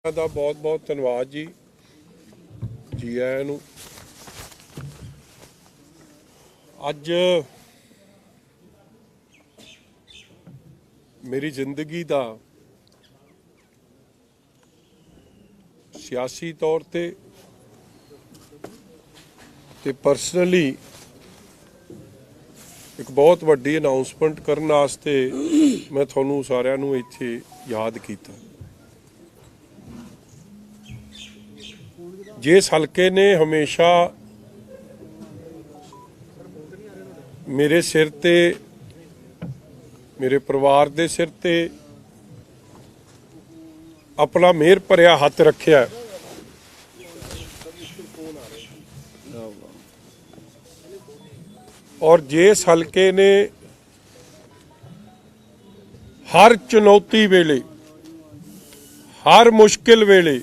ਦਾ ਬਹੁਤ ਬਹੁਤ ਧੰਨਵਾਦ ਜੀ। ਜੀ ਆਇਆਂ ਨੂੰ। ਅੱਜ ਮੇਰੀ ਜ਼ਿੰਦਗੀ ਦਾ ਸਿਆਸੀ ਤੌਰ ਤੇ ਪਰਸਨਲੀ ਇੱਕ ਬਹੁਤ ਵੱਡੀ ਅਨਾਉਂਸਮੈਂਟ ਕਰਨ ਵਾਸਤੇ ਮੈਂ ਤੁਹਾਨੂੰ ਸਾਰਿਆਂ ਨੂੰ ਇੱਥੇ ਯਾਦ ਕੀਤਾ। जिस हल्के ने हमेशा मेरे सिर ते मेरे परिवार दे सिर ते अपना मेहर भरिया हथ रखिया और जिस हल्के ने हर चुनौती वेले हर मुश्किल वेले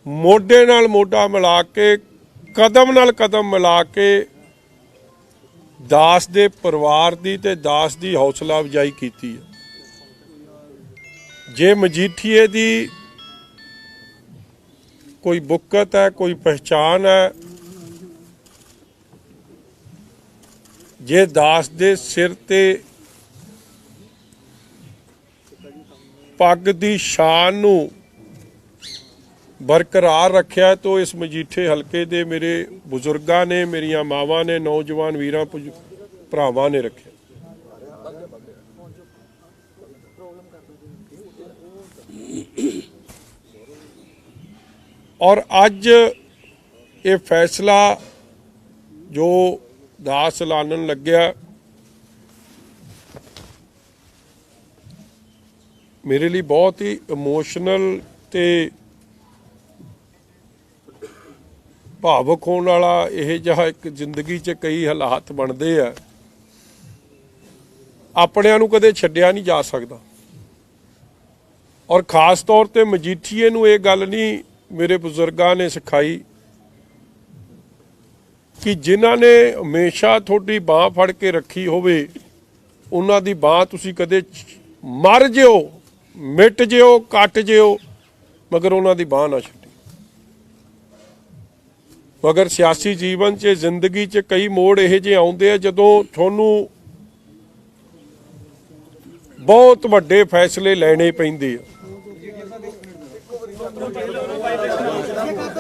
मोढे नाल मोढा मिला के कदम नाल कदम मिला के दास दे परिवार दी ते दास दी हौसला अफजाई कीती है। जे मजीठीए दी कोई बुकत है, कोई पहचान है, जे दास दे सिर ते पग दी शान नूं बरकरार रखिया तो इस मजीठे हल्के दे मेरे बुजुर्गां ने, मेरिया मावां ने, नौजवान वीरां भरावां ने रखिया। और अज ये फैसला जो दास ऐलानन लग्या मेरे लिए बहुत ही इमोशनल ते भावुक होने वाला यह जिहा एक जिंदगी च कई हालात बनते हैं। अपनिਆਂ ਨੂੰ कदे छड्डिया नहीं जा सकता और खास तौर पर मजीठीए ਨੂੰ ਇਹ ਗੱਲ नहीं मेरे बुजुर्गों ने सिखाई कि जिन्हां ने हमेशा थोड़ी बांह फड़ के रखी होवे उन्हां दी बांह तुसीं कदे मर जिओ, मिट जिओ, कट जिओ, मगर उन्हां दी बांह ना छड्डिओ। मगर सियासी जीवन च जिंदगी च कई मोड़ यह जे आउंदे आ जदों तुहानूं बहुत वड्डे फैसले लैणे पैंदे आ।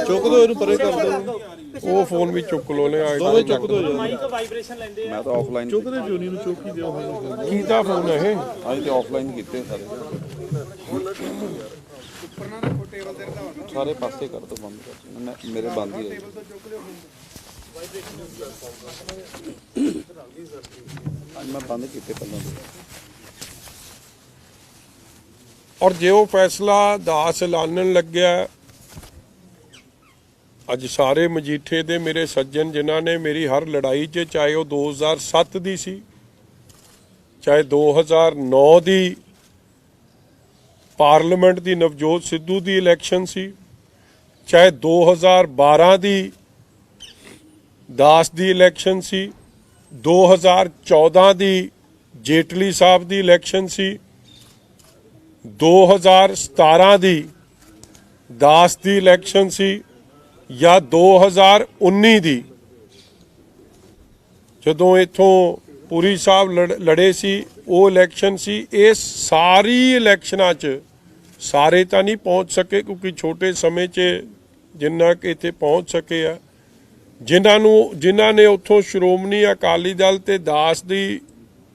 चुक दो इहनूं परे कर दो। वो फोन भी चुक लो ने दोवें चुक दो माइक वाइब्रेशन लैंदे आ। मैं तो ऑफलाइन चुक दे जोनी नूं चुक ही दिओ। कीदा फोन है अज ते ऑफलाइन कीते सारे पासे कर दो, बंद कर। मेरे बंद ही है। मैं बंद किए पहले। और जो फैसला दास ऐलानन लग्या अज सारे मजीठे दे मेरे सज्जन जिन्हां ने मेरी हर लड़ाई च चाहे वो 2007 दी सी, चाहे 2009 दी पार्लीमेंट दी नवजोत सिद्धू दी इलैक्शन सी, चाहे 2012 दी दास दी इलैक्शन सी, 2014 दी जेटली साहब दी इलैक्शन सी, 2017 दी दास दी इलैक्शन सी या 2019 दी जदों इथों पुरी साहब लड़े सी वो इलैक्शन सी। ये सारी इलैक्शनां च सारे तो नहीं पहुँच सके क्योंकि छोटे समय च जिन्ना कि इत्थे पहुँच सके आ। जिन्हां ने उत्थों श्रोमणी अकाली दल ते दास दी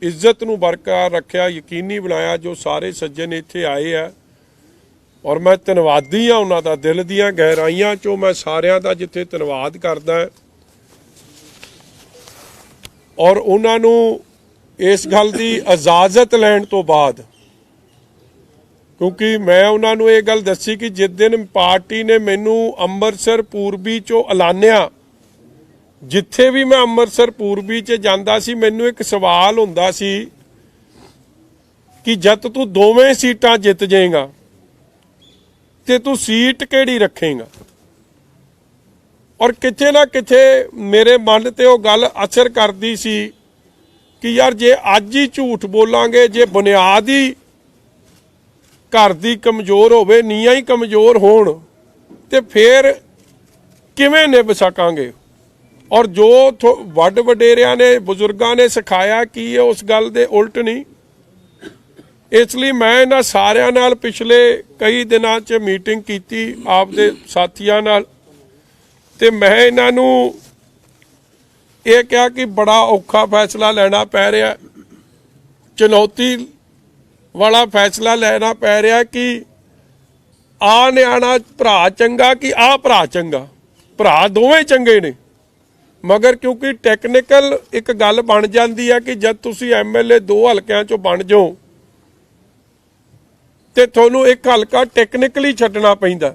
इज्जत नूं बरकरार रखिया, यकीनी बनाया, जो सारे सज्जन इत्थे आए आ। और मैं धन्नवादी हाँ उन्हां दा, दिल दीआं गहराइयां चों मैं सारियां दा जिथे धन्नवाद करदा और उन्हां नूं इस गल दी इजाजत लैण तो बाद, क्योंकि मैं उन्होंने ये गल दसी कि जिस दिन पार्टी ने मैनू अंमृतसर पूर्बी चो ऐलानिया, जिथे भी मैं अंमृतसर पूर्बी च जांदा सी मैनू एक सवाल हुंदा सी कि जद तू दोवें सीटां जित जाएगा ते तू सीट किहड़ी रखेगा। और किथे ना किथे मेरे मन ते वो गल असर करदी सी कि यार जे अज ही झूठ बोलांगे, जे बुनियादी घर दी कमज़ोर होवे, नीआं ही कमज़ोर होण ते फिर किवें निभ सकांगे। और जो वड वडेरियां ने बजुर्गां ने सिखाया कि ये उस गल दे उल्ट नहीं। इसलिए मैं इन्हां सारियां नाल पिछले कई दिनां च मीटिंग कीती आपदे साथियां नाल ते मैं इन्हां नूं ये कहा कि बड़ा औखा फैसला लेना पै रहा, चुनौती वाला फैसला लेना पै रहा कि आ न्याणा भरा चंगा कि आ भरा चंगा। भरा दोवें चंगे ने, मगर क्योंकि टैक्नीकल एक गल बन जाती है कि जब तुसी MLA 2 हलकों चों बन जाओ तो तुहानूं एक हलका टैक्नीकली छड्डना पैंदा।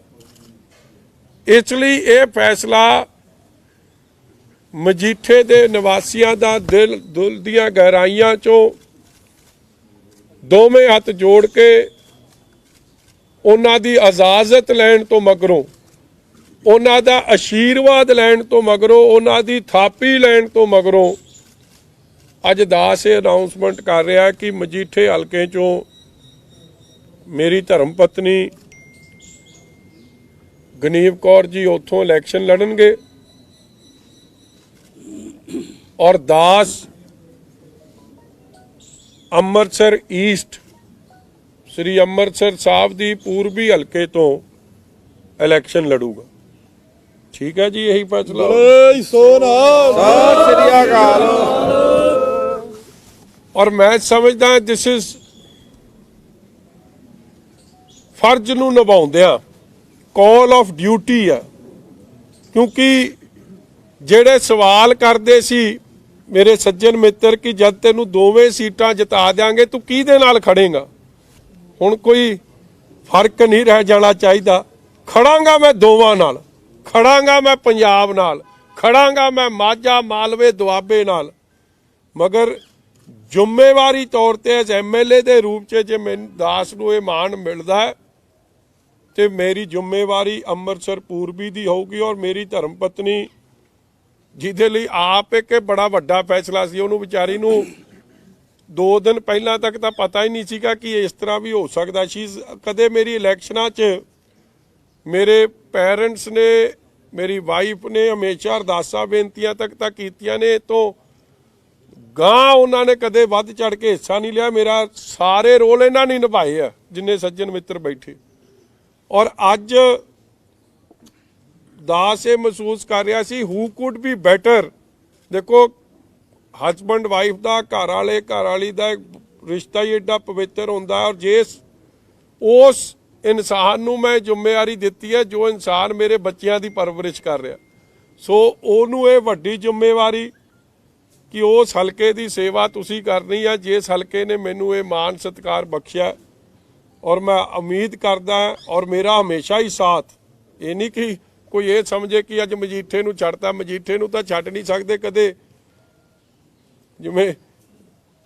इसलिए ये फैसला मजीठे दे निवासियों का दिल दियां गहराइयां चों दोवें हथ जोड़ के उन्हां दी इजाजत लैण तो मगरों, उन्हां दा आशीर्वाद लैण तो मगरों, उन्हां दी थापी लैण तो मगरों अज दास ये अनाउंसमेंट कर रहा कि मजीठे हलके चों मेरी धर्म पत्नी गनीव कौर जी उत्थों इलैक्शन लड़नगे और दास अमृतसर ईस्ट श्री अमृतसर साहब दी पूर्वी हलके तो इलैक्शन लड़ूगा। ठीक है जी, यही फैसला। और मैं समझदा दिस इज फर्ज नूं निभाउंदिआं कॉल ऑफ ड्यूटी है, क्योंकि ਜਿਹੜੇ सवाल करते सी मेरे सज्जन मित्र कि जब तेनू दोवें सीटां जिता देंगे तू किहदे नाल खड़ेगा। हुण कोई फर्क नहीं रह जाना चाहिए। खड़ांगा मैं दोवां नाल, खड़ांगा मैं पंजाब नाल, खड़ांगा मैं माझा मालवे दुआबे नाल, मगर जिम्मेवारी तौर ते एज MLA दे रूप च जे मैनूं दास नूं इह मान मिलदा है तो मेरी जिम्मेवारी अमृतसर पूर्वी दी होगी। और मेरी धर्म पत्नी ਜਿਹਦੇ ਲਈ ਆਪ ਇੱਕ ਬੜਾ ਵੱਡਾ ਫੈਸਲਾ ਸੀ, ਉਹਨੂੰ ਵਿਚਾਰੀ ਨੂੰ 2 ਦਿਨ ਪਹਿਲਾਂ ਤੱਕ ਤਾਂ ਪਤਾ ਹੀ ਨਹੀਂ ਸੀਗਾ ਕਿ ਇਸ ਤਰ੍ਹਾਂ ਵੀ ਹੋ ਸਕਦਾ ਸੀ। ਕਦੇ ਮੇਰੀ ਇਲੈਕਸ਼ਨਾਂ 'ਚ ਮੇਰੇ ਪੈਰੈਂਟਸ ਨੇ, ਮੇਰੀ ਵਾਈਫ ਨੇ ਹਮੇਸ਼ਾ ਅਰਦਾਸਾਂ ਬੇਨਤੀਆਂ ਤੱਕ ਤਾਂ ਕੀਤੀਆਂ ਨੇ, ਤੋਂ ਗਾਂ ਉਹਨਾਂ ਨੇ ਕਦੇ ਵੱਧ ਚੜ ਕੇ ਹਿੱਸਾ ਨਹੀਂ ਲਿਆ। ਮੇਰਾ ਸਾਰੇ ਰੋਲ ਇਹਨਾਂ ਨੇ ਨਿਭਾਏ ਆ ਜਿੰਨੇ ਸੱਜਣ ਮਿੱਤਰ ਬੈਠੇ। ਔਰ ਅੱਜ दास ये महसूस कर रहा सी हू कुड बी बैटर। देखो हसबैंड वाइफ का, घर वाले घर वाली का रिश्ता ही एडा पवित्र होंदा है। और जिस उस इंसान नूं मैं जिम्मेवारी दिती है जो इंसान मेरे बच्चों की परवरिश कर रहा, सो ओनू ये वड्डी जिम्मेवारी कि उस हलके की सेवा तुसी करनी है जिस हलके ने मैनू ये मान सत्कार बख्शिया। और मैं उम्मीद करदा और मेरा हमेशा ही साथ, ये नहीं कि कोई ये समझे कि अज मजीठे नूं छड्डता, मजीठे नूं तां छड्ड नहीं सकदे कदे, जिवें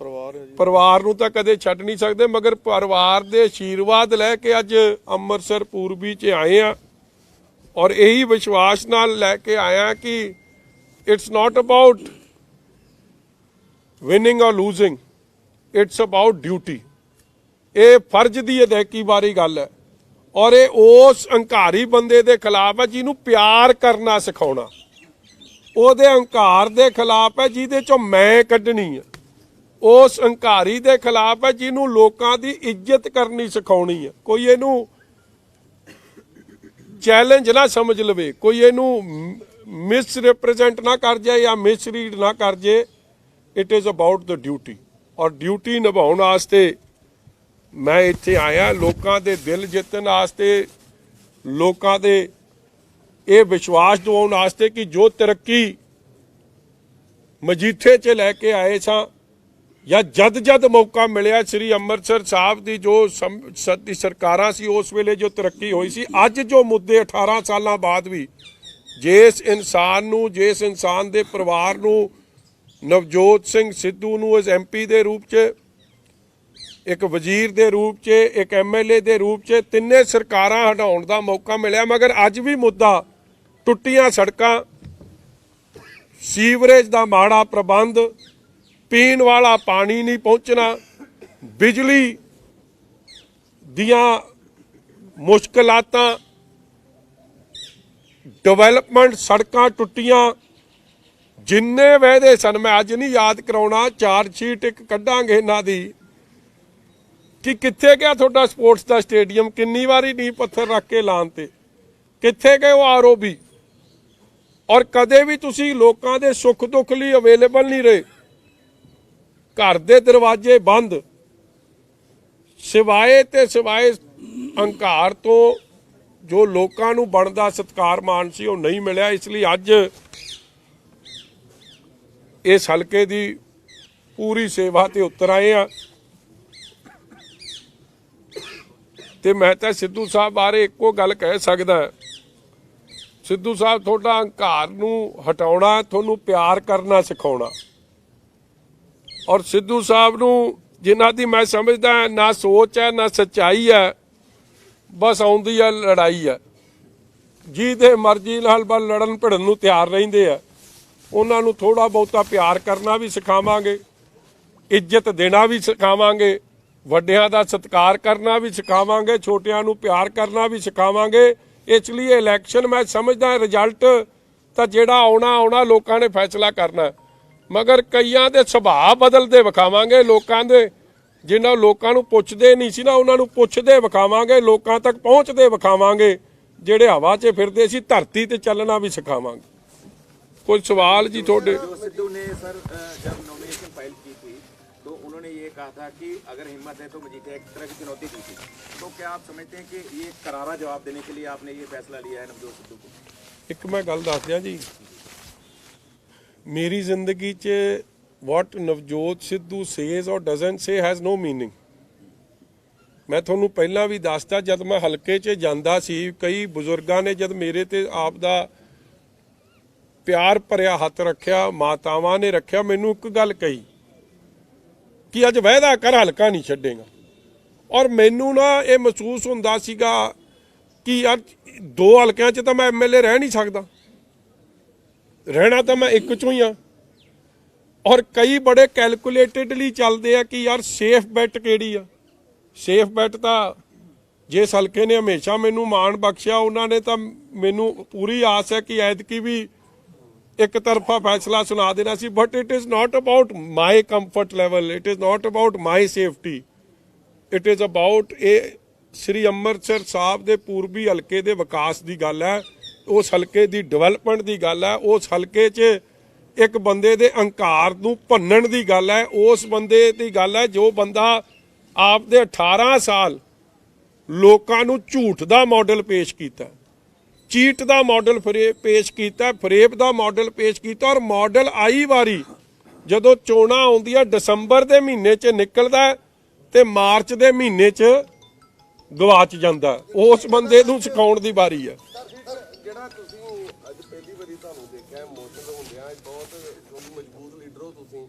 परिवार नूं तां कदे छड्ड नहीं सकदे, मगर परिवार दे आशीर्वाद लैके अज अमृतसर पूर्वी च आए हैं। और यही विश्वास नाल लैके आया कि इट्स नॉट अबाउट विनिंग और लूजिंग, इट्स अबाउट ड्यूटी। ये फर्ज की अदायगी बारी गल है। और ये उस हंकारी बंदे दे खिलाफ है जिन्हों प्यार करना सिखाना, ਉਹਦੇ हंकार दे खिलाफ है जिहदे चों मैं कढ़नी है, उस हंकारी दे खिलाफ है जिन्हों लोकां दी इज्जत करनी सिखाउणी है। कोई इहनूं चैलेंज ना समझ लवे, कोई इहनूं मिस रिप्रजेंट ना कर जाए या मिसरीड ना कर जाए। It is about the duty. और ड्यूटी निभाउण वास्ते मैं इत्थे आया लोकां दे दिल जितण वास्ते, लोकां दे ये विश्वास दिवाउण वास्ते कि जो तरक्की मजीठे च लैके आए सां या जद मौका मिलिया श्री अमृतसर साहब की जो सरकारां सी उस वेले जो तरक्की हुई सी, अज जो मुद्दे 18 सालां बाद भी जिस इंसान नूं, जिस इंसान दे परिवार नूं, नवजोत सिंह सिद्धू नूं एज MP दे रूप च, एक वजीर दे रूप च, एक MLA दे रूप च तिन्ने सरकारां हटाउण दा मौका मिलिया, मगर अज भी मुद्दा टुट्टियां सड़कां, सीवरेज दा माड़ा प्रबंध, पीण वाला पानी नहीं पहुंचना, बिजली दियां ਮੁਸ਼ਕਲਾਤਾਂ, ਡਿਵੈਲਪਮੈਂਟ, ਸੜਕਾਂ ਟੁੱਟੀਆਂ, ਜਿੰਨੇ ਵਾਅਦੇ ਸਨ ਮੈਂ ਅੱਜ ਨਹੀਂ ਯਾਦ ਕਰਾਉਣਾ, ਚਾਰਜ ਸ਼ੀਟ ਇੱਕ ਕੱਢਾਂਗੇ ਇਹਨਾਂ ਦੀ ਕਿ ਕਿੱਥੇ ਗਿਆ ਤੁਹਾਡਾ ਸਪੋਰਟਸ ਦਾ ਸਟੇਡੀਅਮ, ਕਿੰਨੀ ਵਾਰੀ ਨੀਂਹ ਪੱਥਰ ਰੱਖ ਕੇ ਲਾਉਣ ਤੇ, ਕਿੱਥੇ ਗਏ ਉਹ ਆਰਓਬੀ, ਔਰ ਕਦੇ ਵੀ ਤੁਸੀਂ ਲੋਕਾਂ ਦੇ ਸੁੱਖ ਦੁੱਖ ਲਈ ਅਵੇਲੇਬਲ ਨਹੀਂ ਰਹੇ। ਘਰ ਦੇ ਦਰਵਾਜ਼ੇ ਬੰਦ, ਸਿਵਾਏ ਹੰਕਾਰ ਤੋਂ ਜੋ ਲੋਕਾਂ ਨੂੰ ਬਣਦਾ ਸਤਿਕਾਰ ਮਾਣ ਸੀ ਉਹ ਨਹੀਂ ਮਿਲਿਆ। ਇਸ ਲਈ ਅੱਜ ਇਸ ਹਲਕੇ ਦੀ ਪੂਰੀ ਸੇਵਾ ਤੇ ਉਤਰ ਆਏ ਆ ਤੇ ਮੈਂ ਤਾਂ ਸਿੱਧੂ ਸਾਹਿਬ ਬਾਰੇ ਇੱਕੋ ਗੱਲ ਕਹਿ ਸਕਦਾ, ਸਿੱਧੂ ਸਾਹਿਬ ਤੁਹਾਡਾ ਹੰਕਾਰ ਨੂੰ ਹਟਾਉਣਾ, ਤੁਹਾਨੂੰ ਪਿਆਰ ਕਰਨਾ ਸਿਖਾਉਣਾ। ਔਰ ਸਿੱਧੂ ਸਾਹਿਬ ਨੂੰ ਜਿਨ੍ਹਾਂ ਦੀ ਮੈਂ ਸਮਝਦਾ ਨਾ ਸੋਚ ਹੈ ਨਾ ਸੱਚਾਈ ਹੈ, ਬਸ ਆਉਂਦੀ ਹੈ ਲੜਾਈ ਹੈ। ਜਿਹਦੇ ਮਰਜ਼ੀ ਨਾਲ ਬਸ ਲੜਨ ਭਿੜਨ ਨੂੰ ਤਿਆਰ ਰਹਿੰਦੇ ਆ, ਉਹਨਾਂ ਨੂੰ ਥੋੜਾ ਬਹੁਤਾ ਪਿਆਰ ਕਰਨਾ ਵੀ ਸਿਖਾਵਾਂਗੇ, ਇੱਜ਼ਤ ਦੇਣਾ ਵੀ ਸਿਖਾਵਾਂਗੇ, ਵੱਡਿਆਂ ਦਾ ਸਤਿਕਾਰ ਕਰਨਾ ਵੀ ਸਿਖਾਵਾਂਗੇ, ਛੋਟਿਆਂ ਨੂੰ ਪਿਆਰ ਕਰਨਾ ਵੀ ਸਿਖਾਵਾਂਗੇ। ਇਸ ਲਈ ਇਲੈਕਸ਼ਨ ਮੈਂ ਸਮਝਦਾ ਰਿਜ਼ਲਟ ਤਾਂ ਜਿਹੜਾ ਆਉਣਾ ਲੋਕਾਂ ਨੇ ਫੈਸਲਾ ਕਰਨਾ, ਮਗਰ ਕਈਆਂ ਦੇ ਸੁਭਾਅ ਬਦਲਦੇ ਵਿਖਾਵਾਂਗੇ। ਲੋਕਾਂ ਦੇ ਜਿਨ੍ਹਾਂ ਲੋਕਾਂ ਨੂੰ ਪੁੱਛਦੇ ਨਹੀਂ ਸੀ ਨਾ, ਉਹਨਾਂ ਨੂੰ ਪੁੱਛਦੇ ਵਿਖਾਵਾਂਗੇ, ਲੋਕਾਂ ਤੱਕ ਪਹੁੰਚਦੇ ਵਿਖਾਵਾਂਗੇ। ਜਿਹੜੇ ਹਵਾ 'ਚ ਫਿਰਦੇ ਸੀ ਧਰਤੀ ਤੇ ਚੱਲਣਾ ਵੀ ਸਿਖਾਵਾਂਗੇ। ਕੋਈ ਸਵਾਲ ਜੀ ਤੁਹਾਡੇ? सिद्धू ने सर जब नॉमिनेशन फाइल की थी तो उन्होंने ये कहा था कि अगर हिम्मत है तो मजीठिया एक तरह की चुनौती दी थी, तो क्या आप समझते हैं कि ये करारा जवाब देने के लिए आपने ये फैसला लिया है नवजोत सिद्धू को? ਇੱਕ ਮੈਂ ਗੱਲ ਦੱਸ ਦਿਆਂ ਜੀ, ਮੇਰੀ ਜ਼ਿੰਦਗੀ 'ਚ what Navjot Sidhu says or doesn't say has no meaning. ਮੈਂ ਤੁਹਾਨੂੰ ਪਹਿਲਾਂ ਵੀ ਦੱਸਤਾ, ਜਦ ਮੈਂ ਹਲਕੇ 'ਚ ਜਾਂਦਾ ਸੀ, ਕਈ ਬਜ਼ੁਰਗਾਂ ਨੇ ਜਦ ਮੇਰੇ ਤੇ ਆਪ ਦਾ ਪਿਆਰ ਭਰਿਆ ਹੱਥ ਰੱਖਿਆ, ਮਾਤਾਵਾਂ ਨੇ ਰੱਖਿਆ, ਮੈਨੂੰ ਇੱਕ ਗੱਲ ਕਹੀ ਕਿ ਅੱਜ ਵਾਅਦਾ ਕਰ ਹਲਕਾ ਨਹੀਂ ਛੱਡੇਗਾ। ਔਰ ਮੈਨੂੰ ਨਾ ਇਹ ਮਹਿਸੂਸ ਹੁੰਦਾ ਸੀਗਾ ਕਿ ਯਾਰ 2 ਹਲਕਿਆਂ 'ਚ ਤਾਂ ਮੈਂ ਐਮਐਲਏ ਰਹਿ ਨਹੀਂ ਸਕਦਾ, ਰਹਿਣਾ ਤਾਂ ਮੈਂ ਇੱਕ 'ਚੋਂ ਹੀ ਆ। ਔਰ ਕਈ ਬੜੇ ਕੈਲਕੂਲੇਟਡਲੀ ਚੱਲਦੇ ਆ ਕਿ ਯਾਰ ਸੇਫ ਬੈਟ ਕਿਹੜੀ ਆ। ਸੇਫ ਬੈਟ ਤਾਂ ਜਿਸ ਹਲਕੇ ਨੇ ਹਮੇਸ਼ਾ ਮੈਨੂੰ ਮਾਣ ਬਖਸ਼ਿਆ, ਉਹਨਾਂ ਨੇ ਤਾਂ ਮੈਨੂੰ ਪੂਰੀ ਆਸ ਹੈ ਕਿ ਐਤਕੀ ਵੀ ਇੱਕ ਤਰਫਾ ਫੈਸਲਾ ਸੁਣਾ ਦੇਣਾ ਸੀ। But it is not about my comfort level, it is not about my safety, it is about ਇਹ ਸ੍ਰੀ ਅੰਮ੍ਰਿਤਸਰ ਸਾਹਿਬ ਦੇ ਪੂਰਬੀ ਹਲਕੇ ਦੇ ਵਿਕਾਸ ਦੀ ਗੱਲ ਹੈ, ਉਸ ਹਲਕੇ ਦੀ ਡਿਵੈਲਪਮੈਂਟ ਦੀ ਗੱਲ ਹੈ, ਉਸ ਹਲਕੇ 'ਚ ਇੱਕ ਬੰਦੇ ਦੇ ਹੰਕਾਰ ਨੂੰ ਭੰਨਣ ਦੀ ਗੱਲ ਹੈ, ਉਸ ਬੰਦੇ ਦੀ ਗੱਲ ਹੈ ਜੋ ਬੰਦਾ ਆਪ ਦੇ 18 ਸਾਲ ਲੋਕਾਂ ਨੂੰ ਝੂਠ ਦਾ ਮਾਡਲ ਪੇਸ਼ ਕੀਤਾ, ਚੀਟ ਦਾ ਮਾਡਲ ਪੇਸ਼ ਕੀਤਾ, ਫਰੇਬ ਦਾ ਮਾਡਲ ਪੇਸ਼ ਕੀਤਾ। ਔਰ ਮਾਡਲ ਆਈ ਵਾਰੀ ਜਦੋਂ ਚੋਣਾਂ ਆਉਂਦੀਆਂ ਦਸੰਬਰ ਦੇ ਮਹੀਨੇ 'ਚ ਨਿਕਲਦਾ ਤੇ ਮਾਰਚ ਦੇ ਮਹੀਨੇ 'ਚ ਗਵਾਚ ਜਾਂਦਾ, ਉਸ ਬੰਦੇ ਨੂੰ ਸਿਖਾਉਣ ਦੀ ਵਾਰੀ ਹੈ। ਜਿਹੜਾ ਤੁਸੀਂ ਅੱਜ ਪਹਿਲੀ ਵਾਰੀ ਤੁਹਾਨੂੰ ਦੇਖਿਆ ਇਮੋਸ਼ਨਲ ਹੁੰਦਿਆਂ, ਬਹੁਤ ਮਜ਼ਬੂਤ ਲੀਡਰ ਹੋ ਤੁਸੀਂ,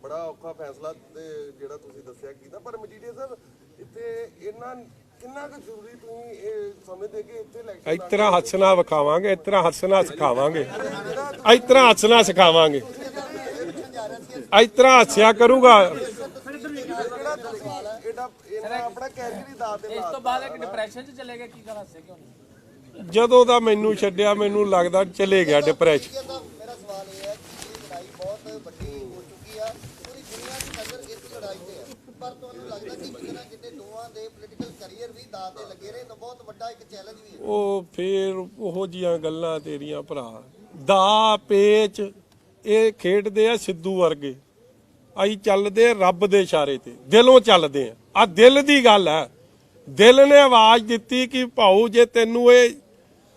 ਬੜਾ ਔਖਾ ਫੈਸਲਾ ਤੇ ਜਿਹੜਾ ਤੁਸੀਂ ਦੱਸਿਆ ਕੀਤਾ, ਪਰ ਮਜੀਠੀਆ ਸਰ ਇੱਥੇ ਇਹਨਾਂ ਕਿੰਨਾ ਕੁ ਜ਼ਰੂਰੀ ਤੁਸੀਂ ਇਹ ਸਮਝਦੇ ਕਿ ਇੱਥੇ ਇਲੈਕਸ਼ਨ ਇਸ ਤਰ੍ਹਾਂ ਹੱਸਣਾ ਵਿਖਾਵਾਂਗੇ, ਇਸ ਤਰ੍ਹਾਂ ਹੱਸਣਾ ਸਿਖਾਵਾਂਗੇ, ਇਸ ਤਰ੍ਹਾਂ ਹੱਸਣਾ ਸਿਖਾਵਾਂਗੇ, ਇਸ ਤਰ੍ਹਾਂ ਹੱਸਿਆ ਕਰੂਗਾ। ਆਪਣਾ ਕੈਰੀਅਰ ਹੀ ਦਾਅ ਤੇ ਇਸ ਤੋਂ ਬਾਅਦ ਇੱਕ ਡਿਪਰੈਸ਼ਨ 'ਚ ਚਲੇ ਗਿਆ, ਕੀ ਗੱਲ ਹੱਸੇ ਕਿਉਂ ਨਹੀਂ? ਜਦੋਂ ਦਾ ਮੈਨੂੰ ਛੱਡਿਆ ਮੈਨੂੰ ਲੱਗਦਾ ਚਲੇ ਗਿਆ ਡਿਪਰੈਸ਼ਨ। ਮੇਰਾ ਸਵਾਲ ਇਹ ਹੈ ਕਿ ਇਹ ਲੜਾਈ ਬਹੁਤ ਵੱਡੀ ਹੋ ਚੁੱਕੀ ਆ, ਪੂਰੀ ਦੁਨੀਆ ਦੀ ਨਜ਼ਰ ਇਸ ਲੜਾਈ ਤੇ ਹੈ, ਪਰ ਤੁਹਾਨੂੰ ਲੱਗਦਾ ਕਿ ਕਿਤੇ ਨਾ ਕਿਤੇ ਦੋਵਾਂ ਦੇ ਪੋਲੀਟੀਕਲ ਕੈਰੀਅਰ ਵੀ ਦਾਅ ਤੇ ਲੱਗੇ ਰਹੇ ਤਾਂ ਬਹੁਤ ਵੱਡਾ ਇੱਕ ਚੈਲੰਜ ਵੀ ਹੈ। ਉਹ ਫੇਰ ਉਹੋ ਜੀਆਂ ਗੱਲਾਂ ਤੇਰੀਆਂ ਭਰਾ, ਦਾ ਪੇਚ ਇਹ ਖੇਡਦੇ ਆ ਸਿੱਧੂ ਵਰਗੇ, ਅਸੀਂ ਚੱਲਦੇ ਰੱਬ ਦੇ ਇਸ਼ਾਰੇ ਤੇ, ਦਿਲੋਂ ਚੱਲਦੇ ਆ ਦਿਲ ਦੀ ਗੱਲ ਹੈ। ਦਿਲ ਨੇ ਆਵਾਜ਼ ਦਿੱਤੀ ਕਿ ਭਾਊ ਜੇ ਤੈਨੂੰ ਇਹ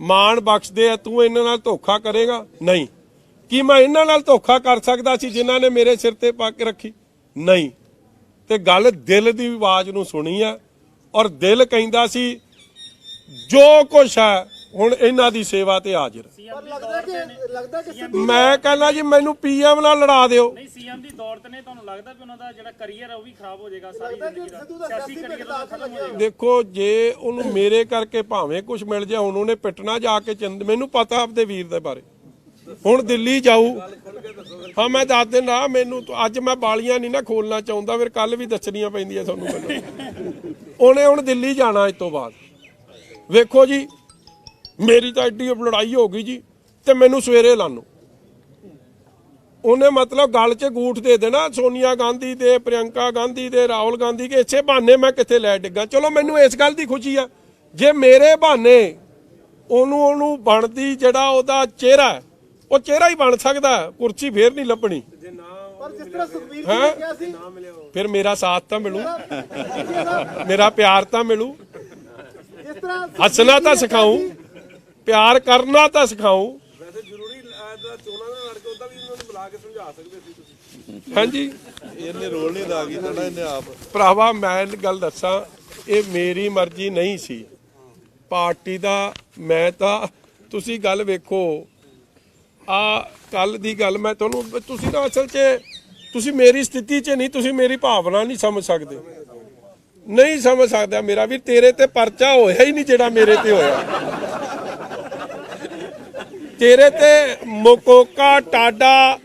ਮਾਣ ਬਖਸ਼ਦੇ ਆ, ਤੂੰ ਇਹਨਾਂ ਨਾਲ ਧੋਖਾ ਕਰੇਗਾ? ਨਹੀਂ। ਕੀ ਮੈਂ ਇਹਨਾਂ ਨਾਲ ਧੋਖਾ ਕਰ ਸਕਦਾ ਸੀ ਜਿਨ੍ਹਾਂ ਨੇ ਮੇਰੇ ਸਿਰ ਤੇ ਪੱਗ ਰੱਖੀ? ਨਹੀਂ। ਤੇ ਗੱਲ ਦਿਲ ਦੀ ਆਵਾਜ਼ ਨੂੰ ਸੁਣੀ ਆ, ਔਰ ਦਿਲ ਕਹਿੰਦਾ ਸੀ ਜੋ ਕੁਛ ਹੈ ਹੁਣ ਇਹਨਾਂ ਦੀ ਸੇਵਾ ਤੇ ਹਾਜ਼ਰ। ਮੈਂ ਕਹਿੰਦਾ ਜੀ ਮੈਨੂੰ ਪੀਐਮ ਨਾਲ ਲੜਾ ਦਿਓ। ਨਹੀਂ, ਸੀਐਮ ਦੀ ਦੌੜ ਤੇ ਨੇ, ਤੁਹਾਨੂੰ ਲੱਗਦਾ ਵੀ ਉਹਨਾਂ ਦਾ ਜਿਹੜਾ ਕੈਰੀਅਰ ਹੈ ਉਹ ਵੀ ਖਰਾਬ ਹੋ ਜਾਏਗਾ, ਸਾਰੀ ਜ਼ਿੰਦਗੀ ਦਾ ਸਿਆਸੀ ਕੈਰੀਅਰ ਦਾ ਖਤਮ ਹੋ ਜਾਏਗਾ? ਦੇਖੋ ਜੇ ਉਹਨੂੰ ਮੇਰੇ ਕਰਕੇ ਭਾਵੇਂ ਕੁਝ ਮਿਲ ਜਾ, ਹੁਣ ਉਹਨੇ ਪਿੱਟਣਾ ਜਾ ਕੇ ਮੈਨੂੰ ਪਤਾ ਆਪਦੇ ਵੀਰ ਦੇ ਬਾਰੇ, ਹੁਣ ਦਿੱਲੀ ਜਾਊ। ਹਾਂ ਮੈਂ ਦੱਸ ਦਿੰਦਾ, ਮੈਨੂੰ ਅੱਜ ਮੈਂ ਬਾਲੀਆਂ ਨਹੀਂ ਨਾ ਖੋਲਣਾ ਚਾਹੁੰਦਾ, ਫਿਰ ਕੱਲ ਵੀ ਦੱਸਣੀਆਂ ਪੈਂਦੀਆਂ ਤੁਹਾਨੂੰ ਮੈਨੂੰ। ਉਹਨੇ ਹੁਣ ਦਿੱਲੀ ਜਾਣਾ ਇਸ ਤੋਂ ਬਾਅਦ, ਵੇਖੋ ਜੀ ਮੇਰੀ ਤਾਂ ਐਡੀ ਲੜਾਈ ਹੋ ਗਈ ਜੀ ਤੇ ਮੈਨੂੰ ਸਵੇਰੇ ਲਾਨੋ ਉਹਨੇ ਮਤਲਬ ਗੱਲ 'ਚ ਗੂਠ ਦੇ ਦੇਣਾ ਸੋਨੀਆ ਗਾਂਧੀ ਦੇ, ਪ੍ਰਿਯੰਕਾ ਗਾਂਧੀ ਦੇ, ਰਾਹੁਲ ਗਾਂਧੀ ਕੇ ਇਸੇ ਬਹਾਨੇ ਮੈਂ ਕਿੱਥੇ ਲੈ ਡਿੱਗਾ। ਚਲੋ ਮੈਨੂੰ ਇਸ ਗੱਲ ਦੀ ਖੁਸ਼ੀ ਆ ਜੇ ਮੇਰੇ ਬਹਾਨੇ ਉਹਨੂੰ ਬਣਦੀ ਜਿਹੜਾ ਉਹਦਾ ਚਿਹਰਾ ਉਹ ਚਿਹਰਾ ਹੀ ਬਣ ਸਕਦਾ, ਕੁਰਸੀ ਫੇਰ ਨਹੀਂ ਲੱਭਣੀ। ਪਰ ਜਿਸ ਤਰ੍ਹਾਂ ਸੁਖਬੀਰ ਜੀ ਨੇ ਕਿਹਾ ਸੀ ਫਿਰ ਮੇਰਾ ਸਾਥ ਤਾਂ ਮਿਲੂ, ਮੇਰਾ ਪਿਆਰ ਤਾਂ ਮਿਲੂ, ਜਿਸ ਤਰ੍ਹਾਂ ਹੱਸਣਾ ਤਾਂ ਸਿਖਾਊ, ਪਿਆਰ ਕਰਨਾ ਤਾਂ ਸਿਖਾਊ। ਵੈਸੇ ਜ਼ਰੂਰੀ ਚੋਣਾਂ ਨਾਲ ਲੜ ਕੇ ਉਹਦਾ ਵੀ ਉਹਨਾਂ ਨੂੰ ਬੁਲਾ ਕੇ ਸਮਝਾ ਸਕਦੇ ਸੀ ਤੁਸੀਂ। ਹਾਂਜੀ ਇਹਨੇ ਰੋਲ ਨਹੀਂ ਅਦਾ ਕੀਤਾ ਨਾ ਇਹਨੇ ਆਪ। ਭਰਾਵਾ ਮੈਂ ਗੱਲ ਦੱਸਾਂ, ਇਹ ਮੇਰੀ ਮਰਜ਼ੀ ਨਹੀਂ ਸੀ ਪਾਰਟੀ ਦਾ। ਮੈਂ ਤਾਂ ਤੁਸੀਂ ਗੱਲ ਵੇਖੋ ਆ ਕੱਲ ਦੀ ਗੱਲ ਮੈਂ ਤੁਹਾਨੂੰ, ਤੁਸੀਂ ਨਾ ਅਸਲ 'ਚ ਤੁਸੀਂ ਮੇਰੀ ਸਥਿਤੀ 'ਚ ਨਹੀਂ, ਤੁਸੀਂ ਮੇਰੀ ਭਾਵਨਾ ਨਹੀਂ ਸਮਝ ਸਕਦੇ, ਨਹੀਂ ਸਮਝ ਸਕਦਾ ਮੇਰਾ ਵੀ। ਤੇਰੇ ਤੇ ਪਰਚਾ ਹੋਇਆ ਹੀ ਨਹੀਂ ਜਿਹੜਾ ਮੇਰੇ ਤੇ ਹੋਇਆ। ਤੇਰੇ ਤੇ ਮਕੋਕਾ, ਟਾਡਾ,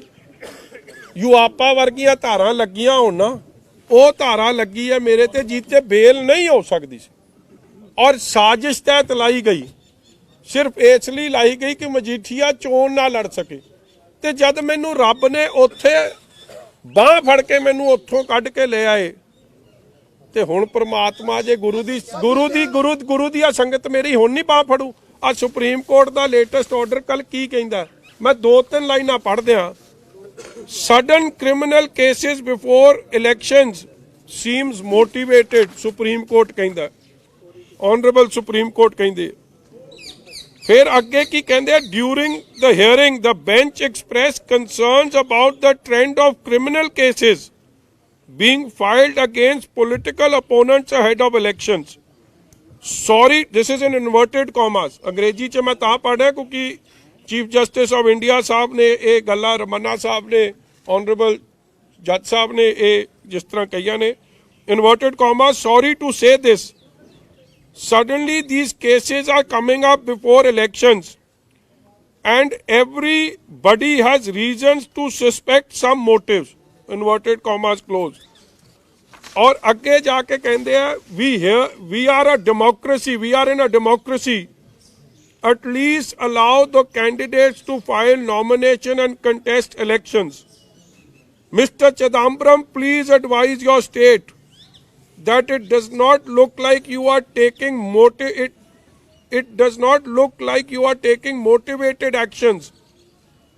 ਯੂਆਪਾ ਵਰਗੀਆਂ ਧਾਰਾਂ ਲੱਗੀਆਂ ਹੋਣ ਨਾ, ਉਹ ਧਾਰਾ ਲੱਗੀ ਹੈ ਮੇਰੇ ਤੇ ਜਿੱਤੇ ਬੇਲ ਨਹੀਂ ਹੋ ਸਕਦੀ ਸੀ ਔਰ ਸਾਜ਼ਿਸ਼ ਤਹਿਤ ਲਾਈ ਗਈ, ਸਿਰਫ ਇਸ ਲਈ ਲਾਈ ਗਈ ਕਿ ਮਜੀਠੀਆ ਚੋਣ ਨਾ ਲੜ ਸਕੇ। ਤੇ ਜਦ ਮੈਨੂੰ ਰੱਬ ਨੇ ਉੱਥੇ ਬਾਹ ਫੜ ਕੇ ਮੈਨੂੰ ਉੱਥੋਂ ਕੱਢ ਕੇ ਲੈ ਆਏ ਤੇ ਹੁਣ ਪ੍ਰਮਾਤਮਾ ਜੇ ਗੁਰੂ ਦੀ ਆ ਸੰਗਤ ਮੇਰੀ ਹੁਣ ਨਹੀਂ ਬਾਹ ਫੜੂ। ਆ ਸੁਪਰੀਮ ਕੋਰਟ ਦਾ ਲੇਟੈਸਟ ਆਰਡਰ ਕੱਲ ਕੀ ਕਹਿੰਦਾ, ਮੈਂ 2-3 ਲਾਈਨਾਂ ਪੜ੍ਹ ਦਿਆਂ। Sudden criminal cases before elections seems motivated, Supreme Court ਕਹਿੰਦਾ, Honorable Supreme Court ਕਹਿੰਦੇ। ਫਿਰ ਅੱਗੇ ਕੀ ਕਹਿੰਦੇ, during the hearing the bench expressed concerns about the trend of criminal cases being filed against political opponents ahead of elections. Sorry, this is in inverted commas. ਅੰਗਰੇਜ਼ੀ 'ਚ ਮੈਂ ਤਾਂ ਪੜ੍ਹ ਰਿਹਾ ਕਿਉਂਕਿ ਚੀਫ ਜਸਟਿਸ ਆਫ ਇੰਡੀਆ ਸਾਹਿਬ ਨੇ ਇਹ ਗੱਲਾਂ, ਰਮन्ना ਸਾਹਿਬ ਨੇ, ਆਨਰੇਬਲ ਜੱਜ ਸਾਹਿਬ ਨੇ ਇਹ ਜਿਸ ਤਰ੍ਹਾਂ ਕਹੀਆਂ ਨੇ, inverted comma, sorry to say this, suddenly these cases are coming up before elections and everybody has reasons to suspect some motives, inverted commas close. और अगे जाके कहते हैं we are a democracy, we are in a democracy, at least allow the candidates to file nomination and contest elections. Mr. Chidambaram, please advise your state that it does not look like you are taking it does not look like you are taking motivated actions,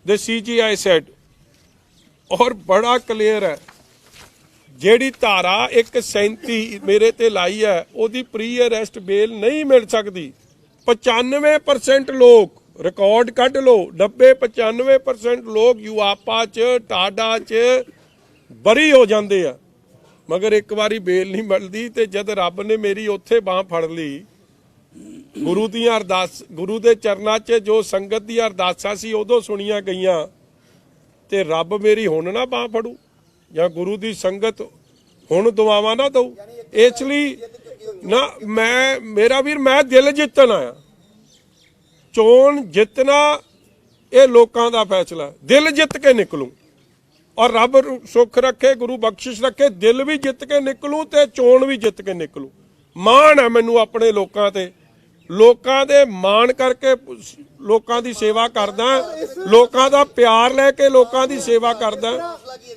the CGI said. और बड़ा clear है, ਜਿਹੜੀ ਧਾਰਾ 137 ਮੇਰੇ ਤੇ ਲਾਈ ਹੈ ਉਹਦੀ ਪ੍ਰੀ ਅਰੈਸਟ ਬੇਲ ਨਹੀਂ ਮਿਲ ਸਕਦੀ। 95% ਲੋਕ, ਰਿਕਾਰਡ ਕੱਢ ਲਓ, 90-95% ਲੋਕ ਯੂਆਪਾ 'ਚ, ਟਾਡਾ 'ਚ ਬਰੀ ਹੋ ਜਾਂਦੇ ਆ, ਮਗਰ ਇੱਕ ਵਾਰੀ ਬੇਲ ਨਹੀਂ ਮਿਲਦੀ। ਤੇ ਜਦ ਰੱਬ ਨੇ ਮੇਰੀ ਉੱਥੇ ਬਾਂਹ ਫੜ ਲਈ, ਗੁਰੂ ਦੀਆਂ ਅਰਦਾਸ, ਗੁਰੂ ਦੇ ਚਰਨਾਂ 'ਚ ਜੋ ਸੰਗਤ ਦੀਆਂ ਅਰਦਾਸਾਂ ਸੀ ਉਦੋਂ ਸੁਣੀਆਂ ਗਈਆਂ, ਤੇ ਰੱਬ ਮੇਰੀ ਹੁਣ ਨਾ ਬਾਂਹ ਫੜੂ ਜਾਂ ਗੁਰੂ ਦੀ ਸੰਗਤ ਹੁਣ ਦੁਆਵਾਂ ਨਾ ਦਊ। ਇਸ ਲਈ ਨਾ ਮੇਰਾ ਵੀਰ, ਮੈਂ ਦਿਲ ਜਿੱਤਣ ਆਇਆ। ਚੋਣ ਜਿੱਤਣਾ ਇਹ ਲੋਕਾਂ ਦਾ ਫੈਸਲਾ, ਦਿਲ ਜਿੱਤ ਕੇ ਨਿਕਲੂ ਔਰ ਰੱਬ ਸੁੱਖ ਰੱਖੇ, ਗੁਰੂ ਬਖਸ਼ਿਸ਼ ਰੱਖੇ, ਦਿਲ ਵੀ ਜਿੱਤ ਕੇ ਨਿਕਲੂ ਤੇ ਚੋਣ ਵੀ ਜਿੱਤ ਕੇ ਨਿਕਲੂ। ਮਾਣ ਹੈ ਮੈਨੂੰ ਆਪਣੇ ਲੋਕਾਂ ਤੇ, ਲੋਕਾਂ ਦੇ ਮਾਣ ਕਰਕੇ ਲੋਕਾਂ ਦੀ ਸੇਵਾ ਕਰਦਾ, ਲੋਕਾਂ ਦਾ ਪਿਆਰ ਲੈ ਕੇ ਲੋਕਾਂ ਦੀ ਸੇਵਾ ਕਰਦਾ।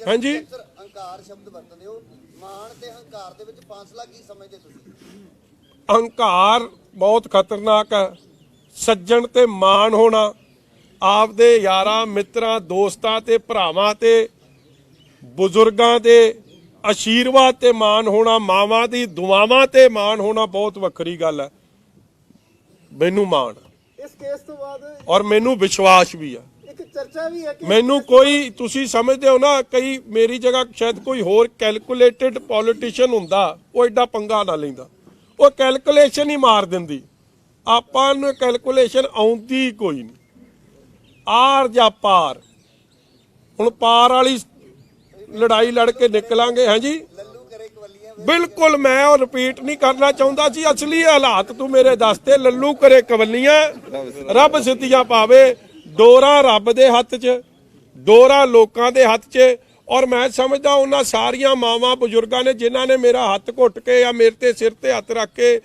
ਹਾਂਜੀ, ਹੰਕਾਰ ਸ਼ਬਦ ਵਰਤਦੇ ਹੋ, ਮਾਣ ਤੇ ਹੰਕਾਰ ਦੇ ਵਿੱਚ ਫਾਸਲਾ ਕੀ ਸਮਝਦੇ ਤੁਸੀਂ? ਹੰਕਾਰ ਬਹੁਤ ਖਤਰਨਾਕ ਹੈ। ਸੱਜਣ ਤੇ ਮਾਣ ਹੋਣਾ, ਆਪਦੇ ਯਾਰਾਂ, ਮਿੱਤਰਾਂ, ਦੋਸਤਾਂ ਤੇ ਭਰਾਵਾਂ ਤੇ ਬਜ਼ੁਰਗਾਂ ਦੇ ਆਸ਼ੀਰਵਾਦ ਤੇ ਮਾਣ ਹੋਣਾ, ਮਾਵਾਂ ਦੀ ਦੁਆਵਾਂ ਤੇ ਮਾਣ ਹੋਣਾ ਬਹੁਤ ਵੱਖਰੀ ਗੱਲ ਹੈ। ਮੈਨੂੰ ਮਾਣ ਇਸ ਕੇਸ ਤੋਂ ਬਾਅਦ ਔਰ ਮੈਨੂੰ ਵਿਸ਼ਵਾਸ ਵੀ ਆ। ਇੱਕ ਚਰਚਾ ਵੀ ਹੈ ਕਿ ਮੈਨੂੰ ਕੋਈ, ਤੁਸੀਂ ਸਮਝਦੇ ਹੋ ਨਾ, ਕਈ ਮੇਰੀ ਜਗ੍ਹਾ ਸ਼ਾਇਦ ਕੋਈ ਹੋਰ ਕੈਲਕੂਲੇਟਡ ਪੋਲੀਟੀਸ਼ੀਅਨ ਹੁੰਦਾ, ਉਹ ਐਡਾ ਪੰਗਾ ਨਾ ਲੈਂਦਾ। ਉਹ ਕੈਲਕੂਲੇਸ਼ਨ ਹੀ ਮਾਰ ਦਿੰਦੀ। ਆਪਾਂ ਨੂੰ ਕੈਲਕੂਲੇਸ਼ਨ ਆਉਂਦੀ ਕੋਈ ਨਹੀਂ, ਆਰ ਜਾਂ ਪਾਰ। ਹੁਣ ਪਾਰ ਵਾਲੀ ਲੜਾਈ ਲੜ ਕੇ ਨਿਕਲਾਂਗੇ। ਹਾਂਜੀ, ਲੱਲੂ ਕਰੇ ਕਵਲੀਆਂ ਬਿਲਕੁਲ। ਮੈਂ ਉਹ ਰਿਪੀਟ ਨਹੀਂ ਕਰਨਾ ਚਾਹੁੰਦਾ ਸੀ, ਅਸਲੀ ਹਾਲਾਤ ਤੂੰ ਮੇਰੇ ਦੱਸਤੇ। ਲੱਲੂ ਕਰੇ ਕਵਲੀਆਂ, ਰੱਬ ਸਿੱਧੀਆਂ ਪਾਵੇ। ਡੋਰਾ ਰੱਬ ਦੇ ਹੱਥ 'ਚ, ਡੋਰਾ ਲੋਕਾਂ ਦੇ ਹੱਥ 'ਚ। ਔਰ ਮੈਂ ਸਮਝਦਾ ਉਹਨਾਂ ਸਾਰੀਆਂ ਮਾਵਾਂ ਬਜ਼ੁਰਗਾਂ ਨੇ ਜਿਨ੍ਹਾਂ ਨੇ ਮੇਰਾ ਹੱਥ ਘੁੱਟ ਕੇ ਜਾਂ ਮੇਰੇ ਤੇ ਸਿਰ ਤੇ ਹੱਥ ਰੱਖ ਕੇ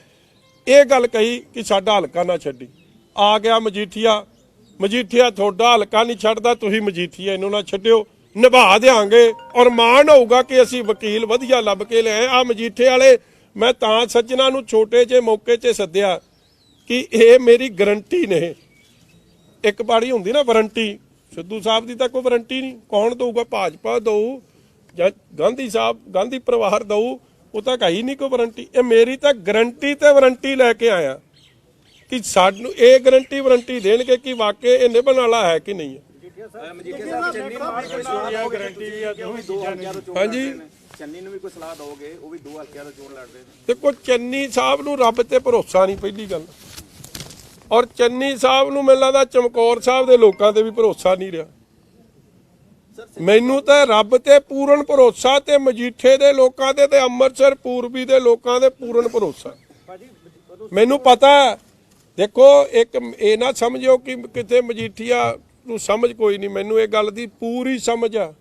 ਇਹ ਗੱਲ ਕਹੀ ਕਿ ਸਾਡਾ ਹਲਕਾ ਨਾ ਛੱਡੀ। ਆ ਗਿਆ ਮਜੀਠੀਆ ਤੁਹਾਡਾ ਹਲਕਾ ਨਹੀਂ ਛੱਡਦਾ, ਤੁਸੀਂ ਮਜੀਠੀਆ ਇਹਨੂੰ ਨਾ ਛੱਡਿਓ, ਨਿਭਾ ਦਿਆਂਗੇ। ਔਰ ਮਾਣ ਹੋਊਗਾ ਕਿ ਅਸੀਂ ਵਕੀਲ ਵਧੀਆ ਲੱਭ ਕੇ ਲਿਆਏ। ਆ ਮਜੀਠੇ ਵਾਲੇ ਮੈਂ ਤਾਂ ਸੱਜਣਾ ਨੂੰ ਛੋਟੇ ਜਿਹੇ ਮੌਕੇ 'ਚ ਸੱਦਿਆ ਕਿ ਇਹ ਮੇਰੀ ਗਰੰਟੀ ਨੇ। ਇੱਕ ਪਾੜੀ ਹੁੰਦੀ ਨਾ ਵਾਰੰਟੀ, ਸਿੱਧੂ ਸਾਹਿਬ ਦੀ ਤਾਂ ਕੋਈ ਵਾਰੰਟੀ ਨਹੀਂ। ਕੌਣ ਦਊਗਾ? ਭਾਜਪਾ ਦਊ ਜਾਂ ਗਾਂਧੀ ਸਾਹਿਬ, ਗਾਂਧੀ ਪਰਿਵਾਰ ਦਊ, ਉਹ ਤਾਂ ਕਹੀ ਨਹੀਂ ਕੋਈ ਵਾਰੰਟੀ। ਇਹ ਮੇਰੀ ਤਾਂ ਗਰੰਟੀ ਤੇ ਵਾਰੰਟੀ ਲੈ ਕੇ ਆਇਆ ਕਿ ਸਾਨੂੰ ਇਹ ਵਾਰੰਟੀ ਦੇਣਗੇ ਕਿ ਵਾਕਈ ਇਹ ਨਿਭਣ ਵਾਲਾ ਹੈ ਕਿ ਨਹੀਂ ਹੈ। ਮਜੀਠੀਆ ਸਾਹਿਬ ਚੰਨੀ ਨੂੰ ਗਾਰੰਟੀ ਵੀ ਆ ਕਿ ਉਹ ਵੀ 2 ਹਲਕਿਆਂ ਤੋਂ ਚੋਣ ਹਾਂਜੀ। ਲੜਦੇ ਨੇ। ਚੰਨੀ ਨੂੰ ਵੀ ਕੋਈ ਸਲਾਹ ਦੋਗੇ? ਉਹ ਵੀ 2 ਹਲਕਿਆਂ ਤੋਂ ਚੋਣ ਲੜਦੇ ਨੇ। ਦੇਖੋ ਚੰਨੀ ਸਾਹਿਬ ਨੂੰ ਰੱਬ ਤੇ ਭਰੋਸਾ ਨਹੀਂ, ਪਹਿਲੀ ਗੱਲ। ਔਰ ਚੰਨੀ ਸਾਹਿਬ ਨੂੰ ਮੈਨੂੰ ਲੱਗਦਾ ਚਮਕੌਰ ਸਾਹਿਬ ਦੇ ਲੋਕਾਂ ਤੇ ਵੀ ਭਰੋਸਾ ਨਹੀਂ ਰਿਹਾ। ਮੈਨੂੰ ਤਾਂ ਰੱਬ ਤੇ ਪੂਰਨ ਭਰੋਸਾ ਤੇ ਮਜੀਠੇ ਦੇ ਲੋਕਾਂ ਤੇ ਅੰਮ੍ਰਿਤਸਰ ਪੂਰਬੀ ਦੇ ਲੋਕਾਂ ਦੇ ਪੂਰਨ ਭਰੋਸਾ। ਮੈਨੂੰ ਪਤਾ, ਦੇਖੋ ਇੱਕ ਇਹ ਨਾ ਸਮਝਿਓ ਕਿ ਕਿਤੇ ਮਜੀਠੀਆ ਨੂੰ ਸਮਝ ਕੋਈ ਨਹੀਂ, ਮੈਨੂੰ ਇਹ ਗੱਲ ਦੀ ਪੂਰੀ ਸਮਝ ਆ।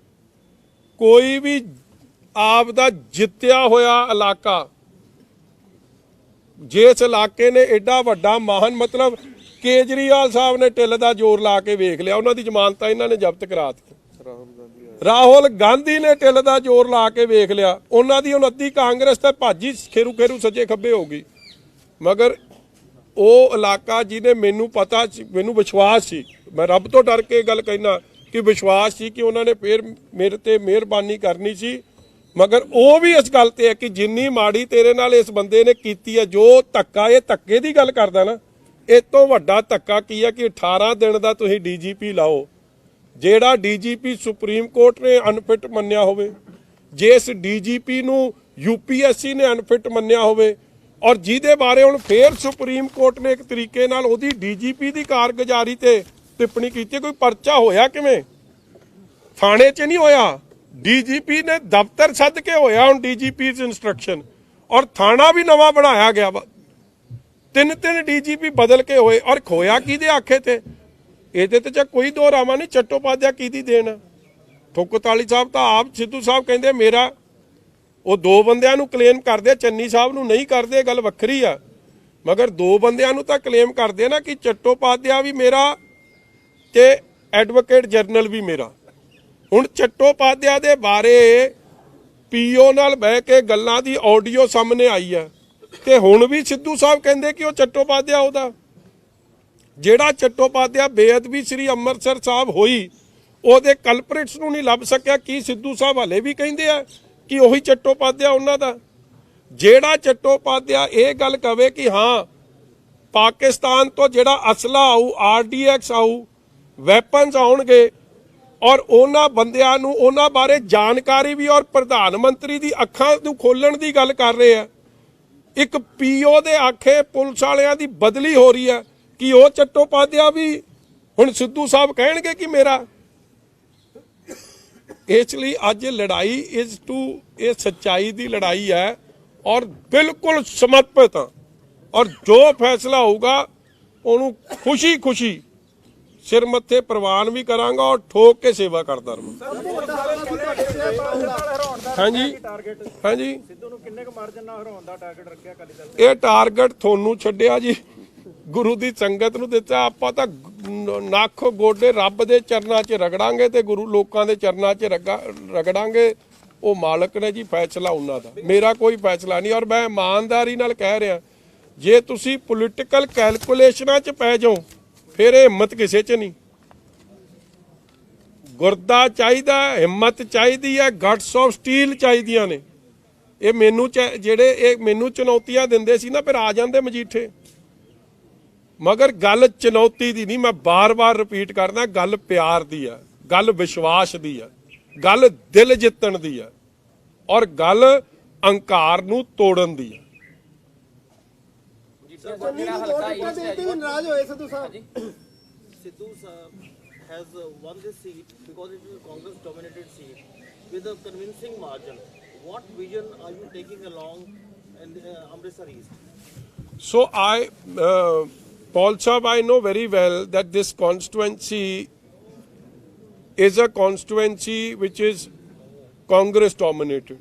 ਕੋਈ ਵੀ ਆਪ ਦਾ ਜਿੱਤਿਆ ਹੋਇਆ ਇਲਾਕਾ, ਜਿਸ ਇਲਾਕੇ ਨੇ ਐਡਾ ਵੱਡਾ ਮਹਾਨ, ਮਤਲਬ ਕੇਜਰੀਵਾਲ ਸਾਹਿਬ ਨੇ ਢਿੱਲ ਦਾ ਜ਼ੋਰ ਲਾ ਕੇ ਵੇਖ ਲਿਆ, ਉਹਨਾਂ ਦੀ ਜ਼ਮਾਨਤਾਂ ਇਹਨਾਂ ਨੇ ਜ਼ਬਤ ਕਰਾਤੀ। ਰਾਹੁਲ ਗਾਂਧੀ ਨੇ ਢਿੱਲ ਦਾ ਜ਼ੋਰ ਲਾ ਕੇ ਵੇਖ ਲਿਆ, ਉਹਨਾਂ ਦੀ 29 ਕਾਂਗਰਸ ਤੇ ਭਾਜੀ ਖੇਰੂ ਸੱਜੇ ਖੱਬੇ ਹੋ ਗਈ। ਮਗਰ ਉਹ ਇਲਾਕਾ ਜਿਹਨੇ, ਮੈਨੂੰ ਪਤਾ ਸੀ, ਮੈਨੂੰ ਵਿਸ਼ਵਾਸ ਸੀ, ਮੈਂ ਰੱਬ ਤੋਂ ਡਰ ਕੇ ਗੱਲ ਕਹਿਣਾ ਕਿ ਵਿਸ਼ਵਾਸ ਸੀ ਕਿ ਉਹਨਾਂ ਨੇ ਫੇਰ ਮੇਰੇ ਤੇ ਮਿਹਰਬਾਨੀ ਕਰਨੀ ਸੀ। ਮਗਰ ਉਹ ਵੀ ਇਸ ਗੱਲ ਤੇ ਹੈ ਕਿ ਜਿੰਨੀ ਮਾੜੀ ਤੇਰੇ ਨਾਲ ਇਸ ਬੰਦੇ ਨੇ ਕੀਤੀ ਹੈ, ਜੋ ਧੱਕਾ, ਇਹ ਧੱਕੇ ਦੀ ਗੱਲ ਕਰਦਾ ਨਾ, ਇਹ ਤੋਂ ਵੱਡਾ ਧੱਕਾ ਕੀ ਹੈ ਕਿ 18 ਦਿਨ ਦਾ ਤੁਸੀਂ ਡੀਜੀਪੀ ਲਾਓ, ਜਿਹੜਾ ਡੀਜੀਪੀ ਸੁਪਰੀਮ ਕੋਰਟ ਨੇ ਅਨਫਿਟ ਮੰਨਿਆ ਹੋਵੇ, ਜਿਸ ਡੀਜੀਪੀ ਨੂੰ ਯੂਪੀਐਸਸੀ ਨੇ ਅਨਫਿਟ ਮੰਨਿਆ ਹੋਵੇ, ਔਰ ਜਿਹਦੇ ਬਾਰੇ ਹੁਣ ਫੇਰ ਸੁਪਰੀਮ ਕੋਰਟ ਨੇ ਇੱਕ ਤਰੀਕੇ ਨਾਲ ਉਹਦੀ ਡੀਜੀਪੀ ਦੀ ਕਾਰਗੁਜ਼ਾਰੀ ਤੇ ਟਿੱਪਣੀ ਕੀਤੀ। ਕੋਈ ਪਰਚਾ ਹੋਇਆ ਕਿਵੇਂ? ਥਾਣੇ 'ਚ ਨਹੀਂ ਹੋਇਆ, ਡੀਜੀਪੀ ਨੇ ਦਫ਼ਤਰ ਸੱਦ ਕੇ ਹੋਇਆ। ਹੁਣ ਡੀਜੀਪੀ ਇੰਸਟਰਕਸ਼ਨ, ਔਰ ਥਾਣਾ ਵੀ ਨਵਾਂ ਬਣਾਇਆ ਗਿਆ ਵਾ। 3 ਡੀਜੀਪੀ ਬਦਲ ਕੇ ਹੋਏ, ਔਰ ਖੋਇਆ ਕਿਹਦੇ ਆਖੇ ਤੇ? ਇਹਦੇ ਤੇ ਕੋਈ ਦੋ ਰਾਮਾ ਨਹੀਂ। ਚੱਟੋਪਾਧਿਆ ਕਿਹਦੀ ਦੇਣ? ਠੁਕਤਾਲੀ ਸਾਹਿਬ ਤਾਂ ਆਪ, ਸਿੱਧੂ ਸਾਹਿਬ ਕਹਿੰਦੇ ਮੇਰਾ, ਉਹ 2 ਬੰਦਿਆਂ ਨੂੰ ਕਲੇਮ ਕਰਦੇ, ਚੰਨੀ ਸਾਹਿਬ ਨੂੰ ਨਹੀਂ ਕਰਦੇ, ਗੱਲ ਵੱਖਰੀ ਆ। ਮਗਰ 2 ਬੰਦਿਆਂ ਨੂੰ ਤਾਂ ਕਲੇਮ ਕਰਦੇ ਨਾ ਕਿ ਚੱਟੋਪਾਧਿਆ ਵੀ ਮੇਰਾ ਤੇ ਐਡਵੋਕੇਟ ਜਨਰਲ ਵੀ ਮੇਰਾ। ਹੁਣ ਚੱਟੋਪਾਧਿਆ ਦੇ ਬਾਰੇ ਪੀਓ ਨਾਲ ਬਹਿ ਕੇ ਗੱਲਾਂ ਦੀ ਆਡੀਓ ਸਾਹਮਣੇ ਆਈ ਹੈ, ਤੇ ਹੁਣ ਵੀ ਸਿੱਧੂ ਸਾਹਿਬ ਕਹਿੰਦੇ ਕਿ ਉਹ ਚੱਟੋਪਾਧਿਆ ਉਹਦਾ। ਜਿਹੜਾ ਚੱਟੋਪਾਧਿਆ ਬੇਅਦਬੀ ਸ੍ਰੀ ਅੰਮ੍ਰਿਤਸਰ ਸਾਹਿਬ ਹੋਈ, ਉਹਦੇ ਕਲਪ੍ਰਿਟਸ ਨੂੰ ਨਹੀਂ ਲੱਭ ਸਕਿਆ। ਕੀ ਸਿੱਧੂ ਸਾਹਿਬ ਹਲੇ ਵੀ ਕਹਿੰਦੇ ਆ ਕਿ ਉਹੀ ਚੱਟੋਪਾਧਿਆ ਉਹਨਾਂ ਦਾ? ਜਿਹੜਾ ਚੱਟੋਪਾਧਿਆ ਇਹ ਗੱਲ ਕਵੇ ਕਿ ਹਾਂ ਪਾਕਿਸਤਾਨ ਤੋਂ ਜਿਹੜਾ ਅਸਲਾ ਆਊ, RDX ਆਊ, ਵੈਪਨਸ ਆਉਣਗੇ, ਔਰ ਉਹਨਾਂ ਬੰਦਿਆਂ ਨੂੰ ਉਹਨਾਂ ਬਾਰੇ ਜਾਣਕਾਰੀ ਵੀ, ਔਰ ਪ੍ਰਧਾਨ ਮੰਤਰੀ ਦੀ ਅੱਖਾਂ ਨੂੰ ਖੋਲਣ ਦੀ ਗੱਲ ਕਰ ਰਹੇ ਆ। ਇੱਕ ਪੀਓ ਦੇ ਆਖੇ ਪੁਲਿਸ ਵਾਲਿਆਂ ਦੀ ਬਦਲੀ ਹੋ ਰਹੀ ਹੈ, ਕਿ ਉਹ ਚੱਟੋਪਾਧਿਆ ਵੀ ਹੁਣ ਸਿੱਧੂ ਸਾਹਿਬ ਕਹਿਣਗੇ ਕਿ ਮੇਰਾ। ਇਸ ਲਈ ਅੱਜ ਲੜਾਈ ਇਹ ਸੱਚਾਈ ਦੀ ਲੜਾਈ ਹੈ, ਔਰ ਬਿਲਕੁਲ ਸਮਰਪਿਤ ਹਾਂ। ਔਰ ਜੋ ਫੈਸਲਾ ਹੋਊਗਾ ਉਹਨੂੰ ਖੁਸ਼ੀ ਸਿਰ ਮੱਥੇ ਪ੍ਰਵਾਨ ਵੀ ਕਰਾਂਗਾ, ਔਰ ਠੋਕ ਕੇ ਸੇਵਾ ਕਰਦਾ ਰਹਾਂਗਾ। ਹਾਂਜੀ ਹਾਂਜੀ, ਸਿੱਧੂ ਨੂੰ ਕਿੰਨੇ ਕੁ ਮਾਰਜਨ ਨਾਲ ਹਰਾਉਣ ਦਾ ਟਾਰਗੇਟ ਰੱਖਿਆ ਅਕਾਲੀ ਦਲ? ਇਹ ਟਾਰਗੇਟ ਤੁਹਾਨੂੰ ਛੱਡਿਆ ਜੀ, ਗੁਰੂ ਦੀ ਸੰਗਤ ਨੂੰ ਦਿੱਤਾ। ਆਪਾਂ ਤਾਂ ਨੱਕ ਗੋਡੇ ਰੱਬ ਦੇ ਚਰਨਾਂ 'ਚ ਰਗੜਾਂਗੇ ਤੇ ਗੁਰੂ ਲੋਕਾਂ ਦੇ ਚਰਨਾਂ 'ਚ ਰਗੜਾਂਗੇ। ਉਹ ਮਾਲਕ ਨੇ ਜੀ, ਫੈਸਲਾ ਉਹਨਾਂ ਦਾ, ਮੇਰਾ ਕੋਈ ਫੈਸਲਾ ਨਹੀਂ। ਔਰ ਮੈਂ ਇਮਾਨਦਾਰੀ ਨਾਲ ਕਹਿ ਰਿਹਾ, ਜੇ ਤੁਸੀਂ ਪੋਲੀਟੀਕਲ ਕੈਲਕੂਲੇਸ਼ਨਾਂ 'ਚ ਪੈ ਜਾਓ ਫਿਰ ਇਹ ਹਿੰਮਤ ਕਿਸੇ 'ਚ ਨਹੀਂ। ਗੁਰਦਾ ਚਾਹੀਦਾ, ਹਿੰਮਤ ਚਾਹੀਦੀ ਹੈ, ਗਟਸ ਆਫ ਸਟੀਲ ਚਾਹੀਦੀਆਂ ਨੇ। ਇਹ ਮੈਨੂੰ ਜਿਹੜੇ ਇਹ ਮੈਨੂੰ ਚੁਣੌਤੀਆਂ ਦਿੰਦੇ ਸੀ ਨਾ, ਫਿਰ ਆ ਜਾਂਦੇ ਮਜੀਠੇ। ਮਗਰ ਗੱਲ ਚੁਣੌਤੀ ਦੀ ਨਹੀਂ, ਮੈਂ ਬਾਰ-ਬਾਰ ਰਿਪੀਟ ਕਰਦਾ, ਗੱਲ ਪਿਆਰ ਦੀ ਆ, ਗੱਲ ਵਿਸ਼ਵਾਸ ਦੀ ਆ, ਗੱਲ ਦਿਲ ਜਿੱਤਣ ਦੀ ਆ, ਔਰ ਗੱਲ ਅਹੰਕਾਰ ਨੂੰ ਤੋੜਨ ਦੀ ਆ। Sidhu has won this seat because it is a Congress-dominated seat with a convincing margin. What vision are you taking along in Amritsar East? So Paul Saab, I know very well that this constituency is a constituency which is Congress dominated.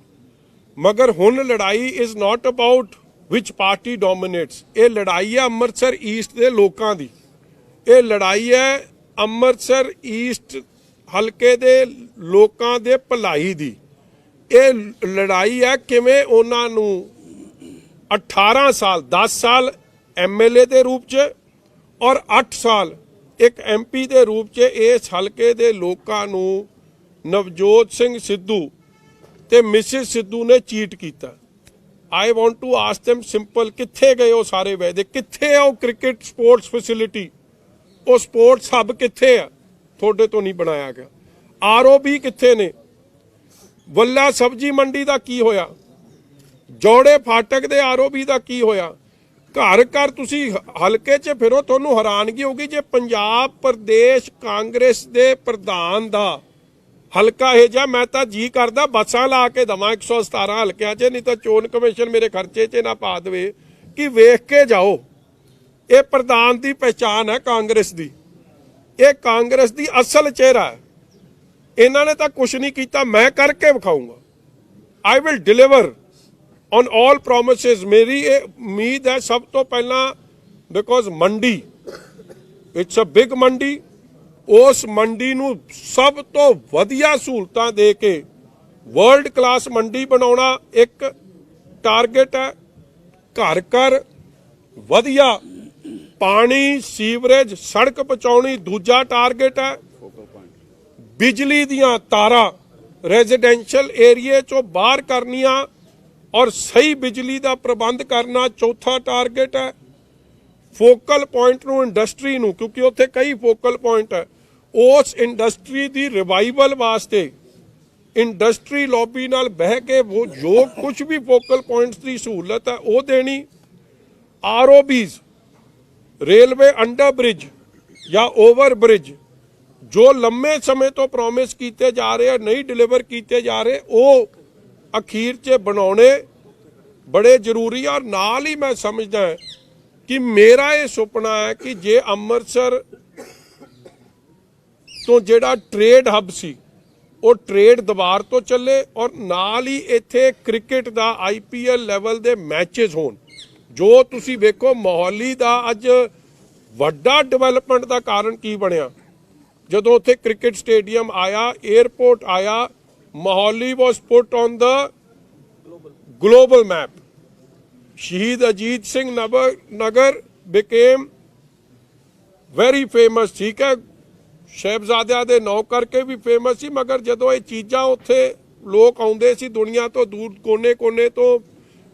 Magar hun ladai is not about which party dominates. ਇਹ ਲੜਾਈ ਹੈ Amritsar East ਦੇ ਲੋਕਾਂ ਦੀ, ਇਹ ਲੜਾਈ ਹੈ Amritsar East ਹਲਕੇ ਦੇ ਲੋਕਾਂ ਦੇ ਭਲਾਈ ਦੀ। ਇਹ ਲੜਾਈ ਹੈ ਕਿਵੇਂ ਉਹਨਾਂ ਨੂੰ 18 ਸਾਲ 10 ਸਾਲ MLA ਦੇ ਰੂਪ 'ਚ ਔਰ 8 ਸਾਲ ਇੱਕ MP ਦੇ ਰੂਪ 'ਚ ਇਸ ਹਲਕੇ ਦੇ ਲੋਕਾਂ ਨੂੰ ਨਵਜੋਤ ਸਿੰਘ ਸਿੱਧੂ ਤੇ ਮਿਸਿਸ ਸਿੱਧੂ ਨੇ ਚੀਟ ਕੀਤਾ। I want to ask them simple, ਕਿੱਥੇ ਗਏ ਉਹ ਸਾਰੇ ਵਾਅਦੇ? ਕਿੱਥੇ ਆ ਉਹ ਕ੍ਰਿਕਟ ਸਪੋਰਟਸ ਫੈਸਿਲਿਟੀ? ਉਹ ਸਪੋਰਟਸ ਹੱਬ ਕਿੱਥੇ ਆ? ਤੁਹਾਡੇ ਤੋਂ ਨਹੀਂ ਬਣਾਇਆ ਗਿਆ। ROB ਕਿੱਥੇ ਨੇ? ਵੱਲਾ ਸਬਜ਼ੀ ਮੰਡੀ ਦਾ ਕੀ ਹੋਇਆ? ਜੋੜੇ ਫਾਟਕ ਦੇ ROB ਦਾ ਕੀ ਹੋਇਆ? ਘਰ ਘਰ ਤੁਸੀਂ ਹਲਕੇ 'ਚ ਫਿਰੋ, ਤੁਹਾਨੂੰ ਹੈਰਾਨਗੀ ਹੋਗੀ ਜੇ ਪੰਜਾਬ ਪ੍ਰਦੇਸ਼ ਕਾਂਗਰਸ ਦੇ ਪ੍ਰਧਾਨ ਦਾ ਹਲਕਾ ਇਹ ਜਿਹਾ। ਮੈਂ ਤਾਂ ਜੀ ਕਰਦਾ ਬੱਸਾਂ ਲਾ ਕੇ ਦੇਵਾਂ 117 ਹਲਕਿਆਂ 'ਚ, ਨਹੀਂ ਤਾਂ ਚੋਣ ਕਮਿਸ਼ਨ ਮੇਰੇ ਖਰਚੇ 'ਚ ਨਾ ਪਾ ਦੇਵੇ ਕਿ ਵੇਖ ਕੇ ਜਾਓ। ਇਹ ਪ੍ਰਧਾਨ ਦੀ ਪਹਿਚਾਣ ਹੈ ਕਾਂਗਰਸ ਦੀ, ਇਹ ਕਾਂਗਰਸ ਦੀ ਅਸਲ ਚਿਹਰਾ ਹੈ। ਇਹਨਾਂ ਨੇ ਤਾਂ ਕੁਝ ਨਹੀਂ ਕੀਤਾ, ਮੈਂ ਕਰਕੇ ਵਿਖਾਊਂਗਾ। I will deliver on all promises. ਮੇਰੀ ਇਹ ਉਮੀਦ ਹੈ ਸਭ ਤੋਂ ਪਹਿਲਾਂ, ਬਿਕੋਜ਼ ਮੰਡੀ ਇਟਸ ਅ ਬਿਗ ਮੰਡੀ, ਉਸ ਮੰਡੀ ਨੂੰ ਸਭ ਤੋਂ ਵਧੀਆ ਸਹੂਲਤਾਂ ਦੇ ਕੇ ਵਰਲਡ ਕਲਾਸ ਮੰਡੀ ਬਣਾਉਣਾ ਇੱਕ ਟਾਰਗੇਟ ਹੈ। ਘਰ ਘਰ ਵਧੀਆ ਪਾਣੀ, ਸੀਵਰੇਜ, ਸੜਕ ਪਹੁੰਚਾਉਣੀ ਦੂਜਾ ਟਾਰਗੇਟ ਹੈ। ਬਿਜਲੀ ਦੀਆਂ ਤਾਰਾਂ ਰੈਜ਼ੀਡੈਂਸ਼ੀਅਲ ਏਰੀਏ ਚੋਂ ਬਾਹਰ ਕਰਨੀਆਂ ਔਰ ਸਹੀ ਬਿਜਲੀ ਦਾ ਪ੍ਰਬੰਧ ਕਰਨਾ ਚੌਥਾ ਟਾਰਗੇਟ ਹੈ। ਫੋਕਲ ਪੁਆਇੰਟ ਨੂੰ ਇੰਡਸਟਰੀ ਨੂੰ, ਕਿਉਂਕਿ ਉੱਥੇ ਕਈ ਫੋਕਲ ਪੁਆਇੰਟ ਹੈ, ਉਸ ਇੰਡਸਟਰੀ ਦੀ ਰਿਵਾਈਵਲ ਵਾਸਤੇ ਇੰਡਸਟਰੀ ਲੌਬੀ ਨਾਲ ਬਹਿ ਕੇ ਉਹ ਜੋ ਕੁਝ ਵੀ ਫੋਕਲ ਪੁਆਇੰਟਸ ਦੀ ਸਹੂਲਤ ਹੈ ਉਹ ਦੇਣੀ। ROBs, ਰੇਲਵੇ ਅੰਡਰ ਬ੍ਰਿਜ ਜਾਂ ਓਵਰ ਬ੍ਰਿਜ ਜੋ ਲੰਮੇ ਸਮੇਂ ਤੋਂ ਪ੍ਰੋਮਿਸ ਕੀਤੇ ਜਾ ਰਹੇ ਨਹੀਂ ਡਿਲੀਵਰ ਕੀਤੇ ਜਾ ਰਹੇ, ਉਹ ਅਖੀਰ 'ਚ ਬਣਾਉਣੇ ਬੜੇ ਜ਼ਰੂਰੀ ਆ। ਨਾਲ ਹੀ ਮੈਂ ਸਮਝਦਾ ਕਿ ਮੇਰਾ ਇਹ ਸੁਪਨਾ ਹੈ ਕਿ ਜੇ ਅੰਮ੍ਰਿਤਸਰ ਤੋਂ ਜਿਹੜਾ ਟ੍ਰੇਡ ਹੱਬ ਸੀ ਉਹ ਟ੍ਰੇਡ ਦੁਬਾਰ ਤੋਂ ਚੱਲੇ ਔਰ ਨਾਲ ਹੀ ਇੱਥੇ ਕ੍ਰਿਕਟ ਦਾ IPL ਲੈਵਲ ਦੇ ਮੈਚਸ ਹੋਣ। ਜੋ ਤੁਸੀਂ ਵੇਖੋ ਮੋਹਾਲੀ ਦਾ ਅੱਜ ਵੱਡਾ ਡਿਵੈਲਪਮੈਂਟ ਦਾ ਕਾਰਨ ਕੀ ਬਣਿਆ, ਜਦੋਂ ਉੱਥੇ ਕ੍ਰਿਕਟ ਸਟੇਡੀਅਮ ਆਇਆ, 에ਅਰਪੋਰਟ ਆਇਆ, ਮੋਹਾਲੀ ਵਾਸ ਪੁੱਟ ਔਨ ਦਾ ਗਲੋਬਲ ਮੈਪ। ਸ਼ਹੀਦ Ajit Singh Nagar became very famous. ਠੀਕ ਹੈ, ਸਾਹਿਬਜ਼ਾਦਿਆਂ ਦੇ ਨਾਂ ਕਰਕੇ ਵੀ ਫੇਮਸ ਸੀ, ਮਗਰ ਜਦੋਂ ਇਹ ਚੀਜ਼ਾਂ ਉੱਥੇ ਲੋਕ ਆਉਂਦੇ ਸੀ ਦੁਨੀਆ ਤੋਂ ਦੂਰ ਕੋਨੇ-ਕੋਨੇ ਤੋਂ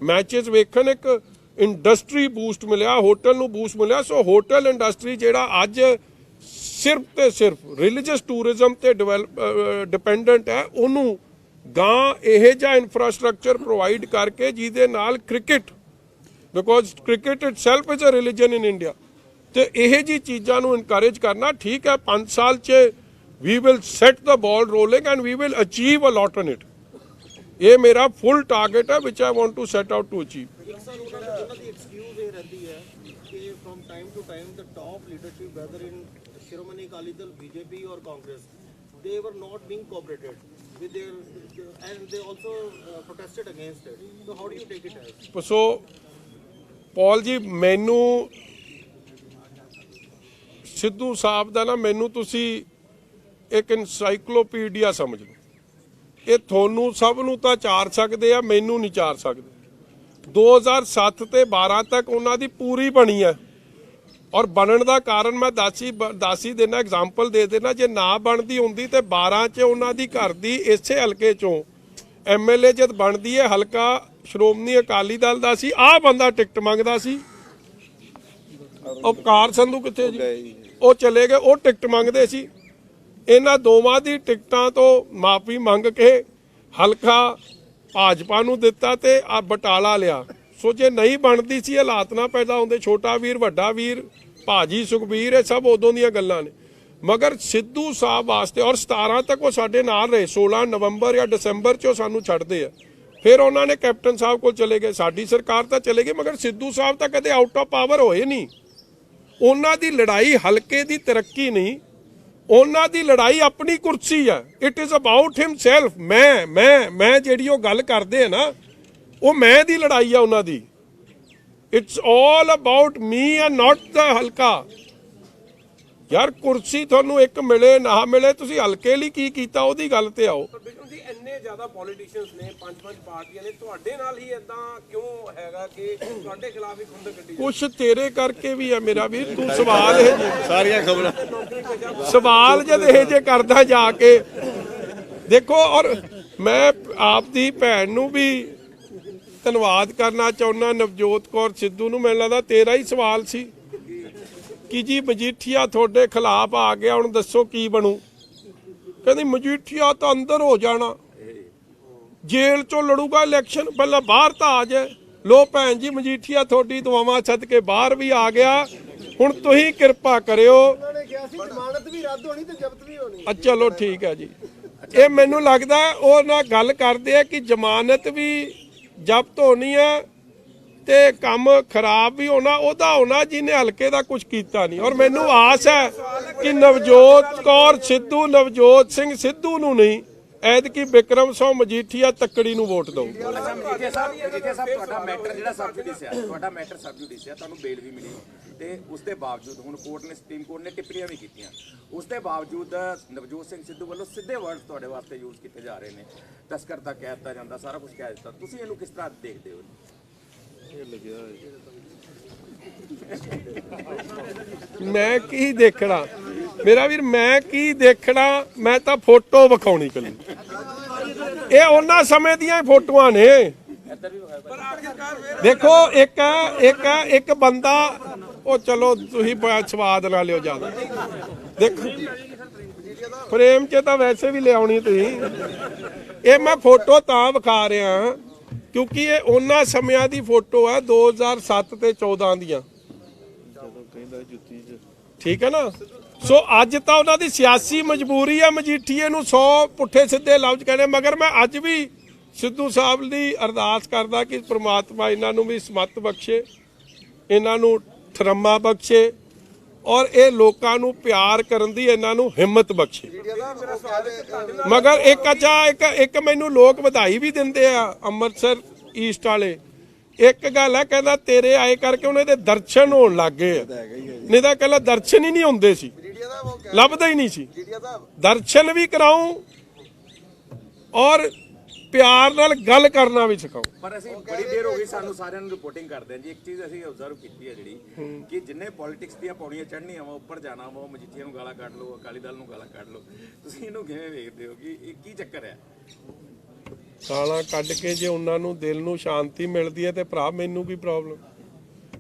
ਮੈਚਸ ਵੇਖਣ, ਇੱਕ ਇੰਡਸਟਰੀ ਬੂਸਟ ਮਿਲਿਆ, ਹੋਟਲ ਨੂੰ ਬੂਸਟ ਮਿਲਿਆ। ਸੋ ਹੋਟਲ ਇੰਡਸਟਰੀ ਜਿਹੜਾ ਅੱਜ ਸਿਰਫ ਤੇ ਸਿਰਫ ਰਿਲੀਜੀਅਸ ਟੂਰਿਜ਼ਮ ਤੇ ਡਿਪੈਂਡੈਂਟ ਹੈ, ਉਹਨੂੰ ਗਾਂ ਇਹ ਜਿਹਾ ਇਨਫਰਾਸਟ੍ਰਕਚਰ ਪ੍ਰੋਵਾਈਡ ਕਰਕੇ ਜਿਹਦੇ ਨਾਲ cricket, because cricket itself is a religion in India, ਤੇ ਇਹ ਜੀ ਚੀਜ਼ਾਂ ਨੂੰ ਇਨਕਰੇਜ ਕਰਨਾ। ਠੀਕ ਹੈ, 5 ਸਾਲ 'ਚ we will set the ball rolling and we will achieve a lot in it. ਇਹ ਮੇਰਾ ਫੁੱਲ ਟਾਰਗੇਟ ਹੈ which I want to set out to achieve. ਉਹਨਾਂ ਦੀ ਐਕਸਕਿਊਜ਼ ਇਹ ਰਹਿੰਦੀ ਹੈ ਕਿ from time to time the top leadership whether in Shiromani Akali Dal, BJP or Congress, they were not being cooperated with their and they also protested against it. So how do you take it as? ਸੋ ਪੌਲ ਜੀ, ਮੈਨੂੰ ਸਿੱਧੂ ਸਾਹਿਬ ਦਾ ਨਾ, ਮੈਨੂੰ ਤੁਸੀਂ ਇੱਕ encyclopaedia ਸਮਝ ਲਓ। ਇਹ ਤੁਹਾਨੂੰ ਸਭ ਨੂੰ ਤਾਂ ਚਾਰ ਸਕਦੇ ਆ, ਮੈਨੂੰ ਨਹੀਂ ਚਾਰ ਸਕਦੇ। 2007 ਤੇ 12 ਤੱਕ ਉਹਨਾਂ ਦੀ ਪੂਰੀ ਬਣੀ ਹੈ ਔਰ ਬਣਨ ਦਾ ਕਾਰਨ ਮੈਂ ਦੱਸ ਹੀ ਦੇਣਾ, ਐਗਜ਼ਾਮਪਲ ਦੇ ਦੇਣਾ। ਜੇ ਨਾ ਬਣਦੀ ਹੁੰਦੀ ਤੇ 12 'ਚ ਉਹਨਾਂ ਦੀ ਘਰ ਦੀ ਇਸੇ ਹਲਕੇ 'ਚੋਂ MLA ਜਦ ਬਣਦੀ ਹੈ, ਹਲਕਾ ਸ਼੍ਰੋਮਣੀ ਅਕਾਲੀ ਦਲ ਦਾ ਸੀ, ਆਹ ਬੰਦਾ ਟਿਕਟ ਮੰਗਦਾ ਸੀ। ਉਪਕਾਰ ਸੰਧੂ ਕਿੱਥੇ ਜੀ? ਉਹ ਚਲੇ ਗਏ, ਉਹ ਟਿਕਟ ਮੰਗਦੇ ਸੀ। ਇਹਨਾਂ ਦੋਵਾਂ ਦੀ ਟਿਕਟਾਂ ਤੋਂ ਮਾਫੀ ਮੰਗ ਕੇ ਹਲਕਾ ਭਾਜਪਾ ਨੂੰ ਦਿੱਤਾ ਤੇ ਆ ਬਟਾਲਾ ਲਿਆ। ਸੋ ਜੇ ਨਹੀਂ ਬਣਦੀ ਸੀ, ਹਾਲਾਤ ਨਾ ਪੈਦਾ ਹੁੰਦੇ। ਛੋਟਾ ਵੀਰ, ਵੱਡਾ ਵੀਰ, ਭਾਜੀ ਸੁਖਬੀਰ, ਇਹ ਸਭ ਉਦੋਂ ਦੀਆਂ ਗੱਲਾਂ ਨੇ। ਮਗਰ ਸਿੱਧੂ ਸਾਹਿਬ ਵਾਸਤੇ ਔਰ 17 ਤੱਕ ਉਹ ਸਾਡੇ ਨਾਲ ਰਹੇ, 16 ਨਵੰਬਰ ਜਾਂ ਦਸੰਬਰ 'ਚ ਉਹ ਸਾਨੂੰ ਛੱਡਦੇ ਆ। ਫਿਰ ਉਹਨਾਂ ਨੇ ਕੈਪਟਨ ਸਾਹਿਬ ਕੋਲ ਚਲੇ ਗਏ, ਸਾਡੀ ਸਰਕਾਰ ਤਾਂ ਚਲੇ ਗਈ, ਮਗਰ ਸਿੱਧੂ ਸਾਹਿਬ ਤਾਂ ਕਦੇ ਆਊਟ ਆਫ ਪਾਵਰ ਹੋਏ ਨਹੀਂ। ਉਹਨਾਂ ਦੀ ਲੜਾਈ ਹਲਕੇ ਦੀ ਤਰੱਕੀ ਨਹੀਂ, ਉਹਨਾਂ ਦੀ ਲੜਾਈ ਆਪਣੀ ਕੁਰਸੀ ਹੈ। It is about himself. ਮੈਂ ਜਿਹੜੀ ਉਹ ਗੱਲ ਕਰਦੇ ਆ ਨਾ, ਉਹ ਮੈਂ ਦੀ ਲੜਾਈ ਆ ਉਹਨਾਂ ਦੀ। It's all about me and not the ਹਲਕਾ। ਯਾਰ ਕੁਰਸੀ ਤੁਹਾਨੂੰ ਇੱਕ ਮਿਲੇ ਨਾ ਮਿਲੇ, ਤੁਸੀਂ ਹਲਕੇ ਲਈ ਕੀ ਕੀਤਾ ਉਹਦੀ ਗੱਲ ਤੇ ਆਓ। ਪਰ ਬਿਕਰਮ ਜੀ ਇੰਨੇ ਜ਼ਿਆਦਾ ਪੋਲੀਟੀਸ਼ੀਅਨਸ ਨੇ, ਪੰਜ ਪਾਰਟੀਆਂ ਨੇ, ਤੁਹਾਡੇ ਨਾਲ ਹੀ ਇਦਾਂ ਕਿਉਂ ਹੈਗਾ ਕਿ ਤੁਹਾਡੇ ਖਿਲਾਫ ਹੀ ਖੁੰਦ ਕੱਢੀ ਕੁਛ ਤੇਰੇ ਕਰਕੇ ਵੀ ਆ ਮੇਰਾ ਵੀਰ, ਤੂੰ ਸਵਾਲ ਇਹ ਸਾਰੀਆਂ ਖਬਰਾਂ ਸਵਾਲ ਜਦ ਇਹ ਜੇ ਕਰਦਾ ਜਾ ਕੇ ਦੇਖੋ। ਔਰ ਮੈਂ ਆਪਦੀ ਭੈਣ ਨੂੰ ਵੀ ਧੰਨਵਾਦ ਕਰਨਾ ਚਾਹੁੰਦਾ, ਨਵਜੋਤ ਕੌਰ ਸਿੱਧੂ ਨੂੰ। ਮੈਨੂੰ ਲੱਗਦਾ ਤੇਰਾ ਹੀ ਸਵਾਲ ਸੀ ਕਿ ਜੀ ਮਜੀਠੀਆ ਤੁਹਾਡੇ ਖਿਲਾਫ ਆ ਗਿਆ, ਹੁਣ ਦੱਸੋ ਕੀ ਬਣੂ। ਕਹਿੰਦੀ ਮਜੀਠੀਆ ਤਾਂ ਅੰਦਰ ਹੋ ਜਾਣਾ, ਜੇਲ੍ਹ ਚੋਂ ਲੜੂਗਾ ਇਲੈਕਸ਼ਨ, ਪਹਿਲਾਂ ਬਾਹਰ ਤਾਂ ਆ ਜਾਏ। ਲੋ ਭੈਣ ਜੀ ਮਜੀਠੀਆ ਤੁਹਾਡੀ ਦੁਆਵਾਂ ਸਦਕੇ ਬਾਹਰ ਵੀ ਆ ਗਿਆ। ਹੁਣ ਤੁਸੀਂ ਕਿਰਪਾ ਕਰਿਓ। ਉਹਨਾਂ ਨੇ ਕਿਹਾ ਸੀ ਜ਼ਮਾਨਤ ਵੀ ਰੱਦ ਹੋਣੀ ਤੇ ਜ਼ਬਤ ਵੀ ਹੋਣੀ। ਚਲੋ ਠੀਕ ਹੈ ਜੀ। ਇਹ ਮੈਨੂੰ ਲੱਗਦਾ ਉਹ ਨਾਲ ਗੱਲ ਕਰਦੇ ਆ ਕਿ ਜ਼ਮਾਨਤ ਵੀ ਜ਼ਬਤ ਹੋਣੀ ਹੈ ਤੇ ਕੰਮ ਖਰਾਬ ਵੀ ਹੋਣਾ, ਉਹਦਾ ਹੋਣਾ ਜਿਹਨੇ ਹਲਕੇ ਦਾ ਕੁਝ ਕੀਤਾ ਨਹੀਂ। ਔਰ ਮੈਨੂੰ ਆਸ ਹੈ ਕਿ ਨਵਜੋਤ ਕੌਰ ਸਿੱਧੂ, ਨਵਜੋਤ ਸਿੰਘ ਸਿੱਧੂ ਨੂੰ ਨਹੀਂ, ਐਤਕੀ ਬਿਕਰਮ ਸਿੰਘ ਮਜੀਠੀਆ ਤੱਕੜੀ ਨੂੰ ਵੋਟ ਦਿਓ। ਮਜੀਠੀਆ ਸਾਹਿਬ ਤੁਹਾਡਾ ਮੈਟਰ ਜਿਹੜਾ ਸਬ ਜੁਡਿਸ ਆ, ਤੁਹਾਡਾ ਮੈਟਰ ਸਬ ਜੁਡਿਸ ਆ, ਤੁਹਾਨੂੰ ਬੇਲ ਵੀ ਮਿਲੀ ਤੇ ਉਸ ਦੇ ਬਾਵਜੂਦ ਹੁਣ ਕੋਰਟ ਨੇ, ਸੁਪਰੀਮ ਕੋਰਟ ਨੇ ਟਿੱਪਣੀਆਂ ਵੀ ਕੀਤੀਆਂ, ਉਸ ਦੇ ਬਾਵਜੂਦ ਨਵਜੋਤ ਸਿੰਘ ਸਿੱਧੂ ਵੱਲੋਂ ਸਿੱਧੇ ਵਰਡ ਤੁਹਾਡੇ ਵਾਸਤੇ ਯੂਜ਼ ਕੀਤੇ ਜਾ ਰਹੇ ਨੇ। ਤਸਕਰ ਤਾਂ ਕਹਿ ਦਿੱਤਾ ਜਾਂਦਾ, ਸਾਰਾ ਕੁਝ ਕਹਿ ਦਿੱਤਾ, ਤੁਸੀਂ ਇਹਨੂੰ ਕਿਸ ਤਰ੍ਹਾਂ ਦੇਖਦੇ ਹੋ? ਮੈਂ ਕੀ ਦੇਖਣਾ ਮੇਰਾ ਵੀਰ, ਮੈਂ ਕੀ ਦੇਖਣਾ, ਮੈਂ ਤਾਂ ਫੋਟੋ ਵਿਖਾਉਣੀ ਕੱਲੀ। ਇਹ ਉਹਨਾਂ ਸਮੇਂ ਦੀਆਂ ਫੋਟੋਆਂ ਨੇ। ਦੇਖੋ ਇੱਕ ਬੰਦਾ, ਉਹ ਚਲੋ ਤੁਸੀਂ ਸਵਾਦ ਨਾ ਲਿਓ ਜ਼ਿਆਦਾ। ਦੇਖੋ ਫਰੇਮ 'ਚ ਤਾਂ ਵੈਸੇ ਵੀ ਲਿਆਉਣੀ ਤੁਸੀਂ। ਇਹ ਮੈਂ ਫੋਟੋ ਤਾਂ ਵਿਖਾ ਰਿਹਾ ਕਿਉਂਕਿ ਇਹ ਉਹਨਾਂ ਸਮਿਆਂ ਦੀ ਫੋਟੋ ਹੈ, 2007 ਤੇ 14 ਦੀਆਂ, ਠੀਕ ਹੈ ਨਾ। ਸੋ ਅੱਜ ਤਾਂ ਉਹਨਾਂ ਦੀ ਸਿਆਸੀ ਮਜਬੂਰੀ ਹੈ ਮਜੀਠੀਏ ਨੂੰ 100 ਪੁੱਠੇ ਸਿੱਧੇ ਲਫ਼ਜ਼ ਕਹਿਣੇ, ਮਗਰ ਮੈਂ ਅੱਜ ਵੀ ਸਿੱਧੂ ਸਾਹਿਬ ਦੀ ਅਰਦਾਸ ਕਰਦਾ ਕਿ ਪ੍ਰਮਾਤਮਾ ਇਹਨਾਂ ਨੂੰ ਵੀ ਸਮਤ ਬਖਸ਼ੇ, ਇਹਨਾਂ ਨੂੰ ਠਰਮਾ ਬਖਸ਼ੇ, ਔਰ ਇਹ ਲੋਕਾਂ ਨੂੰ ਪਿਆਰ ਕਰਨ ਦੀ ਇਹਨਾਂ ਨੂੰ ਹਿੰਮਤ ਬਖਸ਼ੇ। ਮਗਰ ਇੱਕ ਮੈਨੂੰ ਲੋਕ ਵਧਾਈ ਵੀ ਦਿੰਦੇ ਆ ਅੰਮ੍ਰਿਤਸਰ ਈਸਟ ਵਾਲੇ। ਇੱਕ ਗੱਲ ਹੈ, ਕਹਿੰਦਾ ਤੇਰੇ ਆਏ ਕਰਕੇ ਉਹਨਾਂ ਦੇ ਦਰਸ਼ਨ ਹੋਣ ਲੱਗ ਗਏ ਆ, ਨਹੀਂ ਤਾਂ ਕਹਿੰਦਾ ਦਰਸ਼ਨ ਹੀ ਨਹੀਂ ਹੁੰਦੇ ਸੀ, ਲੱਭਦਾ ਹੀ ਨਹੀਂ ਸੀ। ਦਰਸ਼ਨ ਵੀ ਕਰਾਉਂ ਔਰ ਪਿਆਰ ਨਾਲ ਗੱਲ ਕਰਨਾ ਵੀ ਸਿਖਾਓ। ਪਰ ਅਸੀਂ ਬੜੀ ਦੇਰ ਹੋ ਗਈ ਸਾਨੂੰ ਸਾਰਿਆਂ ਨੂੰ ਰਿਪੋਰਟਿੰਗ ਕਰਦੇ ਹਾਂ ਜੀ। ਇੱਕ ਚੀਜ਼ ਅਸੀਂ ਆਬਜ਼ਰਵ ਕੀਤੀ ਹੈ ਜਿਹੜੀ ਕਿ ਜਿੰਨੇ ਪੋਲਿਟਿਕਸ ਦੀਆਂ ਪੌੜੀਆਂ ਚੜ੍ਹਨੀਆਂ ਵਾ, ਉੱਪਰ ਜਾਣਾ ਵਾ, ਉਹ ਮਜੀਠੀਆ ਨੂੰ ਗਾਲਾਂ ਕੱਢ ਲਓ, ਅਕਾਲੀ ਦਲ ਨੂੰ ਗਾਲਾਂ ਕੱਢ ਲਓ। ਤੁਸੀਂ ਇਹਨੂੰ ਕਿਵੇਂ ਵੇਖਦੇ ਹੋ ਕਿ ਇਹ ਕੀ ਚੱਕਰ ਹੈ? ਗਾਲਾਂ ਕੱਢ ਕੇ ਜੇ ਉਹਨਾਂ ਨੂੰ ਦਿਲ ਨੂੰ ਸ਼ਾਂਤੀ ਮਿਲਦੀ ਹੈ ਤੇ ਭਰਾ ਮੈਨੂੰ ਕੀ ਪ੍ਰੋਬਲਮ।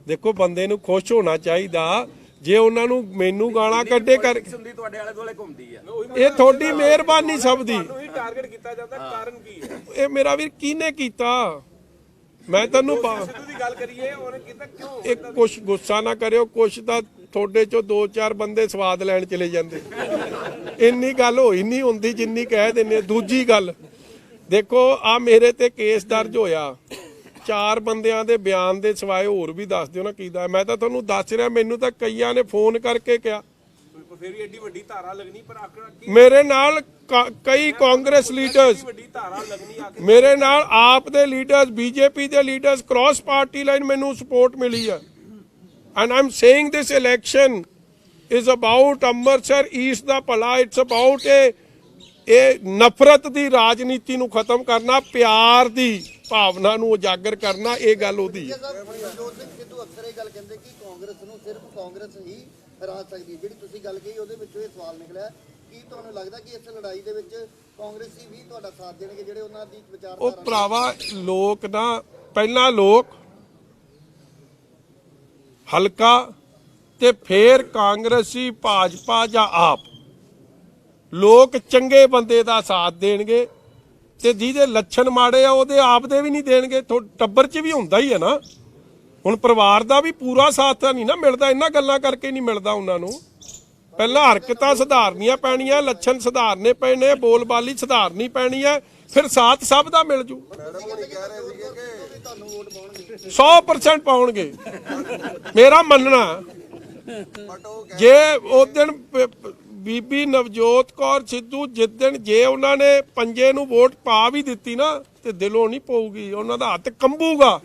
ਦੇਖੋ ਬੰਦੇ ਨੂੰ ਖੁਸ਼ ਹੋਣਾ ਚਾਹੀਦਾ। ਜੇ ਉਹਨਾਂ ਨੂੰ ਮੈਨੂੰ ਗਾਲਾਂ ਕੱਢੇ ਕਰ ਹੁੰਦੀ ਤੁਹਾਡੇ ਆਲੇ ਦੁਆਲੇ ਘੁੰਮਦੀ ਆ, ਇਹ ਤੁਹਾਡੀ ਮਿਹਰਬਾਨੀ ਸਭ ਦੀ। ਟਾਰਗੇਟ ਕੀਤਾ ਜਾਂਦਾ, ਕਾਰਨ ਕੀ ਹੈ? ਇਹ ਮੇਰਾ ਵੀਰ ਕਿਹਨੇ ਕੀਤਾ? ਮੈਂ ਤੈਨੂੰ ਸਿੱਧੂ ਦੀ ਗੱਲ ਕਰੀਏ, ਉਹਨੇ ਕੀਤਾ ਕਿਉਂ? ਇੱਕ ਕੁਛ ਗੁੱਸਾ ਨਾ ਕਰਿਓ, ਕੁਛ ਤਾਂ ਤੁਹਾਡੇ ਚੋਂ 2-4 ਬੰਦੇ ਸਵਾਦ ਲੈਣ ਚਲੇ ਜਾਂਦੇ। ਇੰਨੀ ਗੱਲ ਹੋਈ ਨਹੀਂ ਹੁੰਦੀ ਜਿੰਨੀ ਕਹਿ ਦਿੰਦੇ। ਦੂਜੀ ਗੱਲ ਦੇਖੋ, ਆ ਮੇਰੇ ਤੇ ਕੇਸ ਦਰਜ ਹੋਇਆ, 4 ਬੰਦਿਆਂ ਦੇ ਬਿਆਨ ਦੇ ਸਿਵਾਏ ਹੋਰ ਵੀ ਦੱਸ ਦਿਓ ਨਾ ਕੀਦਾ। ਮੈਂ ਤਾਂ ਤੁਹਾਨੂੰ ਦੱਸ ਰਿਹਾ, ਮੈਨੂੰ ਤਾਂ ਕਈਆਂ ਨੇ ਫੋਨ ਕਰਕੇ ਕਿਹਾ। ਫਿਰ ਵੀ ਐਡੀ ਵੱਡੀ ਧਾਰਾ ਲੱਗਣੀ, ਪਰ ਆਖਣਾ ਕੀ ਮੇਰੇ ਨਾਲ ਕਈ ਕਾਂਗਰਸ ਲੀਡਰਸ, ਵੱਡੀ ਧਾਰਾ ਲੱਗਣੀ ਆ? ਮੇਰੇ ਨਾਲ ਆਪ ਦੇ ਲੀਡਰਸ, ਬੀਜੇਪੀ ਦੇ ਲੀਡਰਸ, ਕ੍ਰਾਸ ਪਾਰਟੀ ਲਾਈਨ ਮੈਨੂੰ ਸਪੋਰਟ ਮਿਲੀ ਹੈ। And I am saying this election is about Amritsar east ਦਾ ਭਲਾ। ਇਟਸ ਅਬਾਊਟ ਇਹ ਨਫ਼ਰਤ ਦੀ ਰਾਜਨੀਤੀ ਨੂੰ ਖਤਮ ਕਰਨਾ, ਪਿਆਰ ਦੀ ਭਾਵਨਾ ਨੂੰ ਉਜਾਗਰ ਕਰਨਾ। ਇਹ ਗੱਲ ਉਹਦੀ ਹੈ। ਨਵਜੋਤ ਸਿੰਘ ਸਿੱਧੂ ਅਕਸਰ ਇਹ ਗੱਲ ਕਹਿੰਦੇ ਕਿ ਕਾਂਗਰਸ ਨੂੰ ਸਿਰਫ ਕਾਂਗਰਸ ਹੀ ਹਰਾ ਸਕਦੀ ਹੈ। ਜਿਹੜੀ ਤੁਸੀਂ ਗੱਲ ਕਹੀ ਉਹਦੇ ਵਿੱਚੋਂ ਇਹ ਸਵਾਲ ਨਿਕਲਿਆ, ਕੀ ਤੁਹਾਨੂੰ ਲੱਗਦਾ ਕਿ ਇਸ ਲੜਾਈ ਦੇ ਵਿੱਚ ਕਾਂਗਰਸੀ ਵੀ ਤੁਹਾਡਾ ਸਾਥ ਦੇਣਗੇ, ਜਿਹੜੇ ਉਹਨਾਂ ਦੀ ਵਿਚਾਰਧਾਰਾ? ਉਹ ਭਰਾਵਾ ਲੋਕ ਨਾ, ਪਹਿਲਾਂ ਲੋਕ ਹਲਕਾ ਤੇ ਫੇਰ ਕਾਂਗਰਸੀ, ਭਾਜਪਾ ਜਾਂ ਆਪ, ਲੋਕ ਚੰਗੇ ਬੰਦੇ ਦਾ ਸਾਥ ਦੇਣਗੇ ਤੇ ਜਿਹਦੇ ਲੱਛਣ ਮਾੜੇ ਆ ਉਹਦੇ ਆਪ ਦੇ ਵੀ ਨਹੀਂ ਦੇਣਗੇ। ਟੱਬਰ 'ਚ ਵੀ ਹੁੰਦਾ ਹੀ ਹੈ ਨਾ। ਹੁਣ ਪਰਿਵਾਰ ਦਾ ਵੀ ਪੂਰਾ ਸਾਥ ਤਾਂ ਨਹੀਂ ਨਾ ਮਿਲਦਾ, ਇਹਨਾਂ ਗੱਲਾਂ ਕਰਕੇ ਨਹੀਂ ਮਿਲਦਾ ਉਹਨਾਂ ਨੂੰ। ਪਹਿਲਾਂ ਹਰਕਤਾਂ ਸੁਧਾਰਨੀਆਂ ਪੈਣੀਆਂ, ਲੱਛਣ ਸੁਧਾਰਨੇ ਪੈਣੇ, ਬੋਲਬਾਲੀ ਸੁਧਾਰਨੀ ਪੈਣੀ ਹੈ, ਫਿਰ ਸਾਥ ਸਭ ਦਾ ਮਿਲ ਜੂ। 100% ਪਾਉਣਗੇ ਮੇਰਾ ਮੰਨਣਾ। ਜੇ ਉਸ ਦਿਨ ਬੀਬੀ ਨਵਜੋਤ ਕੌਰ ਸਿੱਧੂ ਜਿੱਦਣ ਜੇ ਉਹਨਾਂ ਨੇ ਪੰਜੇ ਨੂੰ ਵੋਟ ਪਾ ਵੀ ਦਿੱਤੀ ਨਾ ਤੇ ਦਿਲੋਂ ਨਹੀਂ ਪਊਗੀ, ਉਹਨਾਂ ਦਾ ਹੱਥ ਕੰਬੂਗਾ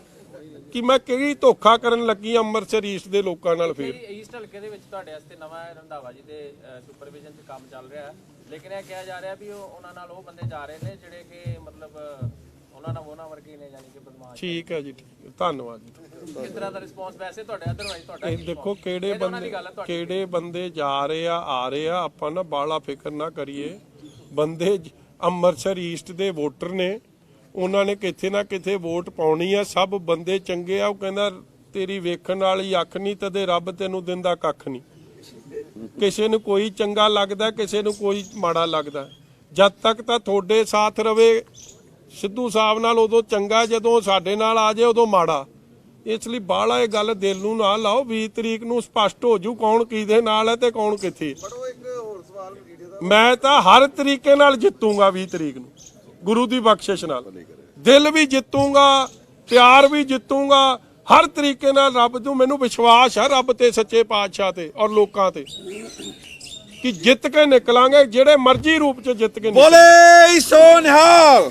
ਕਿ ਮੈਂ ਕਿਹੜੀ ਧੋਖਾ ਕਰਨ ਲੱਗੀ ਅੰਮ੍ਰਿਤਸਰ ਈਸਟ ਦੇ ਲੋਕਾਂ ਨਾਲ ਫੇਰ। ਈਸਟ ਹਲਕੇ ਦੇ ਵਿੱਚ ਤੁਹਾਡੇ ਵਾਸਤੇ ਨਵਾਂ ਰੰਧਾਵਾ ਜੀ ਦੇ ਸੁਪਰਵਿਜ਼ਨ 'ਚ ਕੰਮ ਚੱਲ ਰਿਹਾ ਹੈ, ਲੇਕਿਨ ਇਹ ਕਿਹਾ ਜਾ ਰਿਹਾ ਵੀ ਉਹਨਾਂ ਨਾਲ ਉਹ ਬੰਦੇ ਜਾ ਰਹੇ ਨੇ ਜਿਹੜੇ ਕਿ ਮਤਲਬ ਉਹਨਾਂ ਵਰਗੇ ਨੇ, ਯਾਨੀ ਕਿ ਬਦਮਾਸ਼। ਠੀਕ ਹੈ ਜੀ, ਠੀਕ ਹੈ, ਧੰਨਵਾਦ ਜੀ। ਕਿਸ ਤਰ੍ਹਾਂ ਦਾ ਰਿਸਪੌਂਸ ਵੈਸੇ ਤੁਹਾਡੇ ਅਦਰਵਾਈਜ਼ ਤੁਹਾਡਾ ਇਹ ਦੇਖੋ ਕਿਹੜੇ ਬੰਦੇ ਜਾ ਰਹੇ ਆ ਰਹੇ ਆ, ਆਪਾਂ ਨਾ ਬਾਲਾ ਫਿਕਰ ਨਾ ਕਰੀਏ। ਬੰਦੇ ਅੰਮ੍ਰਿਤਸਰ ਈਸਟ ਦੇ ਵੋਟਰ ਨੇ, ਉਹਨਾਂ ਨੇ ਕਿਤੇ ਨਾ ਕਿਤੇ ਵੋਟ ਪਾਉਣੀ ਆ। ਸਭ ਬੰਦੇ ਚੰਗੇ ਆ। ਉਹ ਕਹਿੰਦਾ ਤੇਰੀ ਵੇਖਣ ਵਾਲੀ ਅੱਖ ਨਹੀਂ ਤੇ ਰੱਬ ਤੈਨੂੰ ਦਿੰਦਾ ਕੱਖ ਨਹੀਂ। ਕਿਸੇ ਨੂੰ ਕੋਈ ਚੰਗਾ ਲੱਗਦਾ, ਕਿਸੇ ਨੂੰ ਕੋਈ ਮਾੜਾ ਲੱਗਦਾ। ਜਦ ਤੱਕ ਤਾਂ ਤੁਹਾਡੇ ਸਾਥ ਰਵੇ ਸਿੱਧੂ ਸਾਹਿਬ ਨਾਲ ਉਦੋਂ ਚੰਗਾ, ਜਦੋਂ ਸਾਡੇ ਨਾਲ ਆ ਜਾਏ ਉਦੋਂ ਮਾੜਾ। ਇਸ ਲਈ ਬਾਹਲਾ ਇਹ ਗੱਲ ਦਿਲ ਨੂੰ ਨਾ ਲਾਓ। 20 ਤਰੀਕ ਨੂੰ ਸਪਸ਼ਟ ਹੋ ਜੂ ਕੌਣ ਕਿਹਦੇ ਨਾਲ ਹੈ ਤੇ ਕੌਣ ਕਿੱਥੇ। ਪਰ ਉਹ ਇੱਕ ਹੋਰ ਸਵਾਲ ਮਜੀਠੀਆ ਸਾਹਿਬ, ਮੈਂ ਤਾਂ ਹਰ ਤਰੀਕੇ ਨਾਲ ਜਿੱਤੂਗਾ 20 ਤਰੀਕ ਨੂੰ, ਗੁਰੂ ਦੀ ਬਖਸ਼ਿਸ਼ ਨਾਲ। ਦਿਲ ਵੀ ਜਿੱਤੂਗਾ, ਪਿਆਰ ਵੀ ਜਿੱਤੂਗਾ, ਹਰ ਤਰੀਕੇ ਨਾਲ। ਰੱਬ ਨੂੰ ਮੈਨੂੰ ਵਿਸ਼ਵਾਸ ਹੈ, ਰੱਬ ਤੇ, ਸੱਚੇ ਪਾਤਸ਼ਾਹ ਤੇ ਔਰ ਲੋਕਾਂ ਤੇ, ਕਿ ਜਿੱਤ ਕੇ ਨਿਕਲਾਂਗੇ, ਜਿਹੜੇ ਮਰਜ਼ੀ ਰੂਪ ਚ ਜਿੱਤ ਕੇ ਨਿਕਲਾਂਗੇ। ਬੋਲੇ ਸੋ ਨਿਹਾਲ।